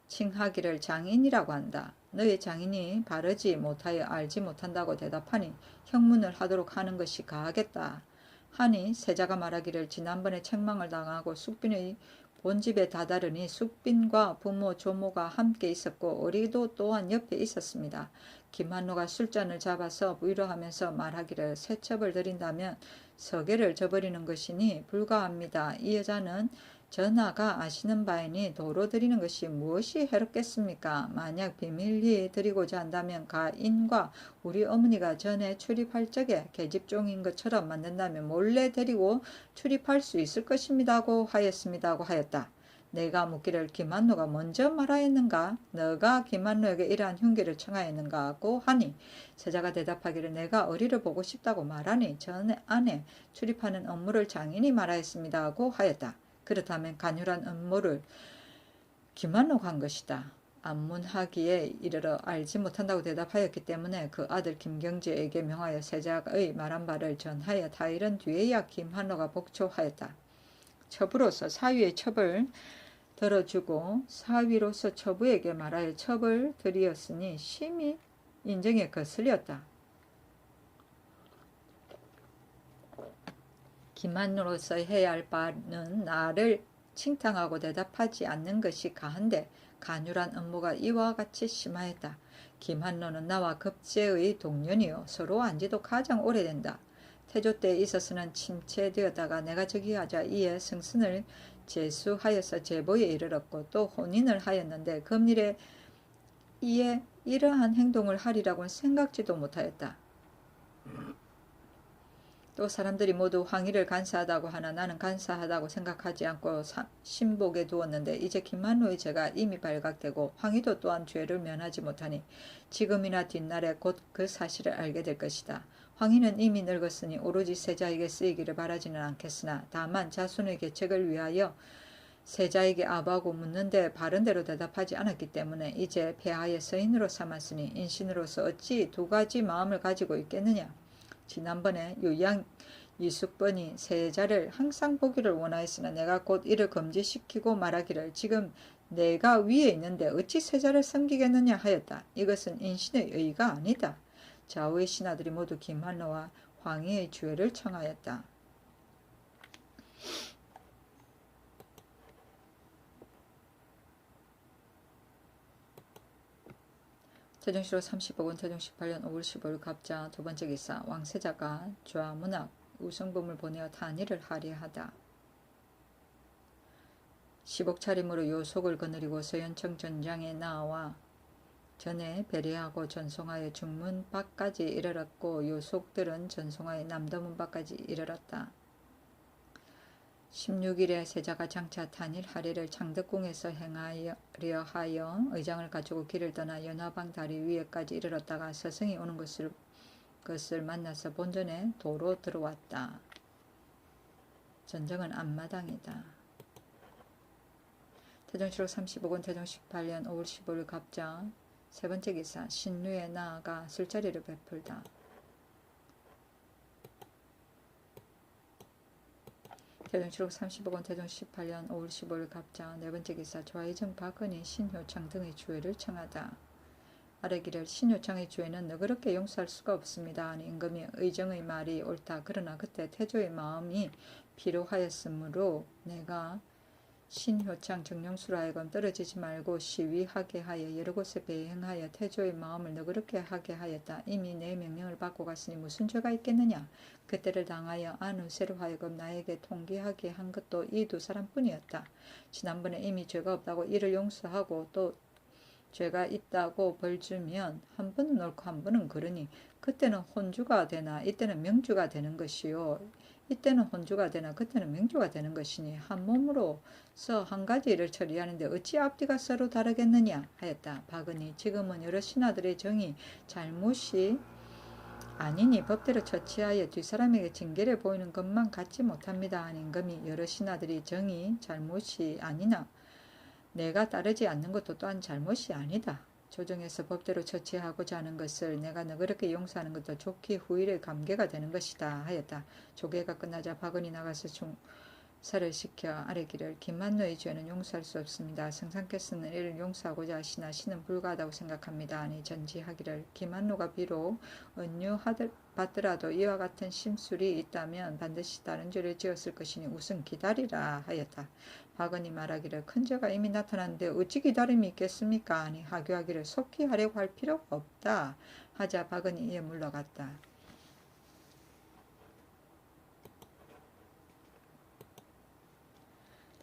칭하기를 장인이라고 한다. 너의 장인이 바르지 못하여 알지 못한다고 대답하니 형문을 하도록 하는 것이 가하겠다 하니 세자가 말하기를 지난번에 책망을 당하고 숙빈의 본집에 다다르니 숙빈과 부모 조모가 함께 있었고 어리도 또한 옆에 있었습니다. 김한로가 술잔을 잡아서 위로하면서 말하기를 세첩을 드린다면 서계를 저버리는 것이니 불가합니다. 이 여자는 전하가 아시는 바이니 도로 드리는 것이 무엇이 해롭겠습니까? 만약 비밀리 드리고자 한다면 가인과 우리 어머니가 전에 출입할 적에 계집종인 것처럼 만든다면 몰래 데리고 출입할 수 있을 것입니다고 하였습니다고 하였다. 내가 묻기를 김한노가 먼저 말하였는가? 너가 김한노에게 이러한 흉기를 청하였는가? 하고 하니 세자가 대답하기를 내가 어리를 보고 싶다고 말하니 전 안에 출입하는 업무를 장인이 말하였습니다 하고 하였다. 그렇다면 간유란 업무를 김한노가 한 것이다. 안문하기에 이르러 알지 못한다고 대답하였기 때문에 그 아들 김경재에게 명하여 세자의 말한 바를 전하여 타일은 뒤에야 김한노가 복초하였다. 첩으로서 사위의 첩을 들어주고 사위로서 처부에게 말하여 첩을 드리었으니 심히 인정에 거슬렸다. 김한노로서 해야 할 바는 나를 칭탕하고 대답하지 않는 것이 가한데 간유란 업무가 이와 같이 심하였다. 김한노는 나와 급제의 동년이요 서로 안지도 가장 오래된다. 태조 때에 있어서는 침체되었다가 내가 즉위하자 이에 승선을 제수하여서 제보에 이르렀고 또 혼인을 하였는데 금일에 이에 이러한 행동을 하리라고는 생각지도 못하였다. 또 사람들이 모두 황희를 간사하다고 하나 나는 간사하다고 생각하지 않고 신복에 두었는데 이제 김한노의 죄가 이미 발각되고 황희도 또한 죄를 면하지 못하니 지금이나 뒷날에 곧 그 사실을 알게 될 것이다. 황희는 이미 늙었으니 오로지 세자에게 쓰이기를 바라지는 않겠으나 다만 자손의 계책을 위하여 세자에게 아부하고 묻는데 바른대로 대답하지 않았기 때문에 이제 폐하의 서인으로 삼았으니 인신으로서 어찌 두 가지 마음을 가지고 있겠느냐. 지난번에 유양 이숙번이 세자를 항상 보기를 원하였으나 내가 곧 이를 금지시키고 말하기를 지금 내가 위에 있는데 어찌 세자를 섬기겠느냐 하였다. 이것은 인신의 의가 아니다. 좌우의 신하들이 모두 김한노와 황희의 주애를 청하였다. 태종시로 30억원 태종 18년 5월 15일 갑자 두번째 기사 왕세자가 좌문학 우성범을 보내어 탄의를 하리하다. 10억 차림으로 요속을 거느리고 서현청 전장에 나와 전에 배례하고 전송하여 중문 밖까지 이르렀고 요속들은 전송하여 남도문 밖까지 이르렀다. 16일에 세자가 장차 탄일 하례를 창덕궁에서 행하려 하여 의장을 가지고 길을 떠나 연화방 다리 위에까지 이르렀다가 서승이 오는 것을 만나서 본전에 도로 들어왔다. 전정은 앞마당이다. 태종시록 35권 태종 18년 5월 15일 갑자 세번째 기사 신루에 나아가 술자리를 베풀다. 태종시록 35권 태종 18년 5월 15일 갑자 네번째 기사 좌의정 박은희 신효창 등의 주애를 청하다. 아래기를 신효창의 주애는 너그럽게 용서할 수가 없습니다. 하니 임금이 의정의 말이 옳다. 그러나 그때 태조의 마음이 필요하였으므로 내가 신효창 정령수로 하여금 떨어지지 말고 시위하게 하여 여러 곳에 배행하여 태조의 마음을 너그럽게 하게 하였다. 이미 내 명령을 받고 갔으니 무슨 죄가 있겠느냐. 그때를 당하여 안우세로 하여금 나에게 통기하게 한 것도 이 두 사람뿐이었다. 지난번에 이미 죄가 없다고 이를 용서하고 또 죄가 있다고 벌주면 한 번은 옳고 한 번은 그러니 그때는 혼주가 되나 이때는 명주가 되는 것이요. 이때는 혼주가 되나 그때는 명주가 되는 것이니 한 몸으로서 한 가지 일을 처리하는데 어찌 앞뒤가 서로 다르겠느냐 하였다. 박은희 지금은 여러 신하들의 정이 잘못이 아니니 법대로 처치하여 뒷사람에게 징계를 보이는 것만 갖지 못합니다. 하는 임금이 여러 신하들이 정이 잘못이 아니나 내가 따르지 않는 것도 또한 잘못이 아니다. 조정에서 법대로 처치하고자 하는 것을 내가 너그럽게 용서하는 것도 좋기 후일의 감개가 되는 것이다 하였다. 조계가 끝나자 박은이 나가서 중사를 시켜 아뢰기를 김만노의 죄는 용서할 수 없습니다. 성상께서는 이를 용서하고자 하시나 신은 불가하다고 생각합니다. 아니 전지하기를 김만노가 비록 은유받더라도 이와 같은 심술이 있다면 반드시 다른 죄를 지었을 것이니 우선 기다리라 하였다. 박은이 말하기를 큰 죄가 이미 나타났는데 어찌 기다림이 있겠습니까? 아니 하교하기를 속히 하려고 할 필요가 없다 하자 박은이 이에 물러갔다.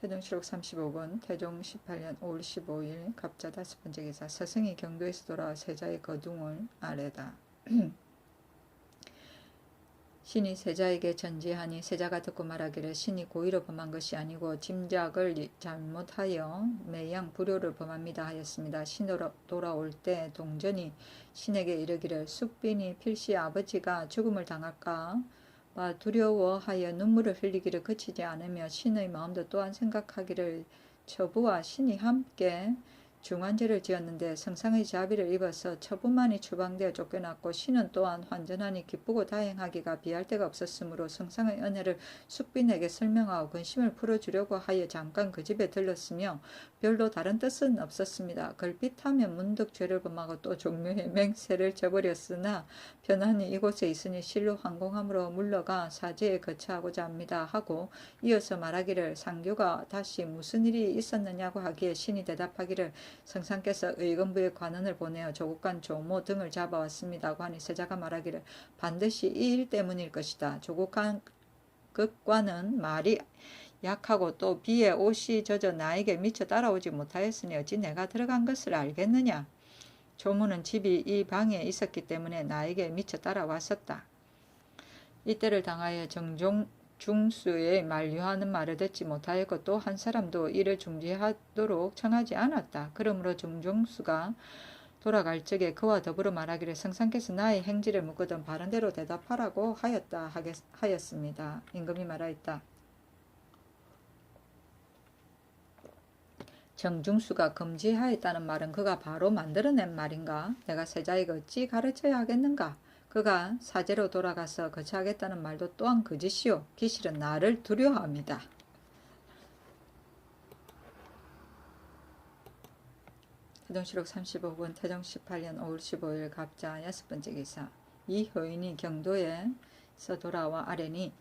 태종시록 35권 태종 18년 5월 15일 갑자 다섯번째 기사 서승이 경도에서 돌아와 세자의 거둥을 아래다. 신이 세자에게 전지하니 세자가 듣고 말하기를 신이 고의로 범한 것이 아니고 짐작을 잘못하여 매양 불효를 범합니다 하였습니다. 신으로 돌아올 때 동전이 신에게 이르기를 숙빈이 필시 아버지가 죽음을 당할까 봐 두려워하여 눈물을 흘리기를 그치지 않으며 신의 마음도 또한 생각하기를 처부와 신이 함께 중환죄를 지었는데 성상의 자비를 입어서 처부만이 추방되어 쫓겨났고 신은 또한 환전하니 기쁘고 다행하기가 비할 데가 없었으므로 성상의 은혜를 숙빈에게 설명하고 근심을 풀어주려고 하여 잠깐 그 집에 들렀으며 별로 다른 뜻은 없었습니다. 걸핏하면 문득 죄를 범하고 또 종묘의 맹세를 저버렸으나 편안히 이곳에 있으니 실로 황공함으로 물러가 사제에 거처하고자 합니다 하고 이어서 말하기를 상교가 다시 무슨 일이 있었느냐고 하기에 신이 대답하기를 성상께서 의금부에 관원을 보내어 조국간 조모 등을 잡아왔습니다고 하니 세자가 말하기를 반드시 이 일 때문일 것이다. 조국간 극관은 말이 약하고 또 비에 옷이 젖어 나에게 미처 따라오지 못하였으니 어찌 내가 들어간 것을 알겠느냐. 조모는 집이 이 방에 있었기 때문에 나에게 미처 따라왔었다. 이때를 당하여 중수의 만류하는 말을 듣지 못하였고 또 한 사람도 이를 중지하도록 청하지 않았다. 그러므로 중종수가 돌아갈 적에 그와 더불어 말하기를 성상께서 나의 행지를 묻거든 바른대로 대답하라고 하였습니다. 임금이 말하였다. 정중수가 금지하였다는 말은 그가 바로 만들어낸 말인가? 내가 세자에게 어찌 가르쳐야 하겠는가? 그가 사제로 돌아가서 거처하겠다는 말도 또한 거짓이요 기실은 나를 두려워합니다. 태동실록 35권 태종 18년 5월 15일 갑자 6번째 기사. 이 효인이 경도에서 돌아와 아뢰니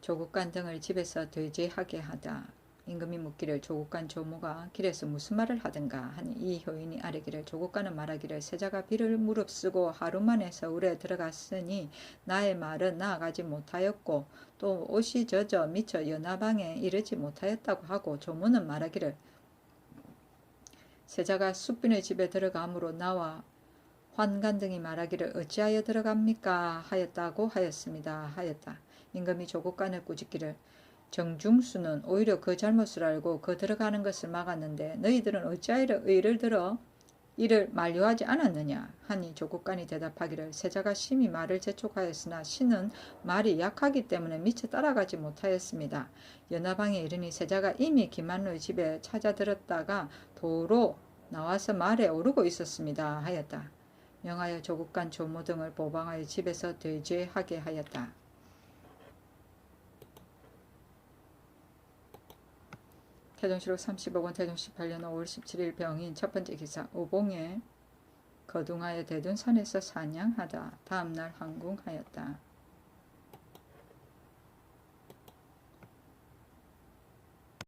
조국간 등을 집에서 되죄하게 하다. 임금이 묻기를 조국간 조모가 길에서 무슨 말을 하든가 하니 이 효인이 아뢰기를 조국간은 말하기를 세자가 비를 무릅쓰고 하루 만에 서울에 들어갔으니 나의 말은 나아가지 못하였고 또 옷이 젖어 미처 연하방에 이르지 못하였다고 하고 조모는 말하기를 세자가 숙빈의 집에 들어가므로 나와 환관 등이 말하기를 어찌하여 들어갑니까 하였다고 하였다. 임금이 조국간을 꾸짖기를 정중수는 오히려 그 잘못을 알고 그 들어가는 것을 막았는데 너희들은 어찌하여 의를 들어 이를 만류하지 않았느냐 하니 조국간이 대답하기를 세자가 심히 말을 재촉하였으나 신은 말이 약하기 때문에 미처 따라가지 못하였습니다. 연하방에 이르니 세자가 이미 김한로의 집에 찾아들었다가 도로 나와서 말에 오르고 있었습니다 하였다. 명하여 조국간 조모 등을 보방하여 집에서 되죄하게 하였다. 태종실록 35권 태종 18년 5월 17일 병인 첫번째 기사. 오봉에 거둥하여 대둔산에서 사냥하다. 다음날 항궁하였다.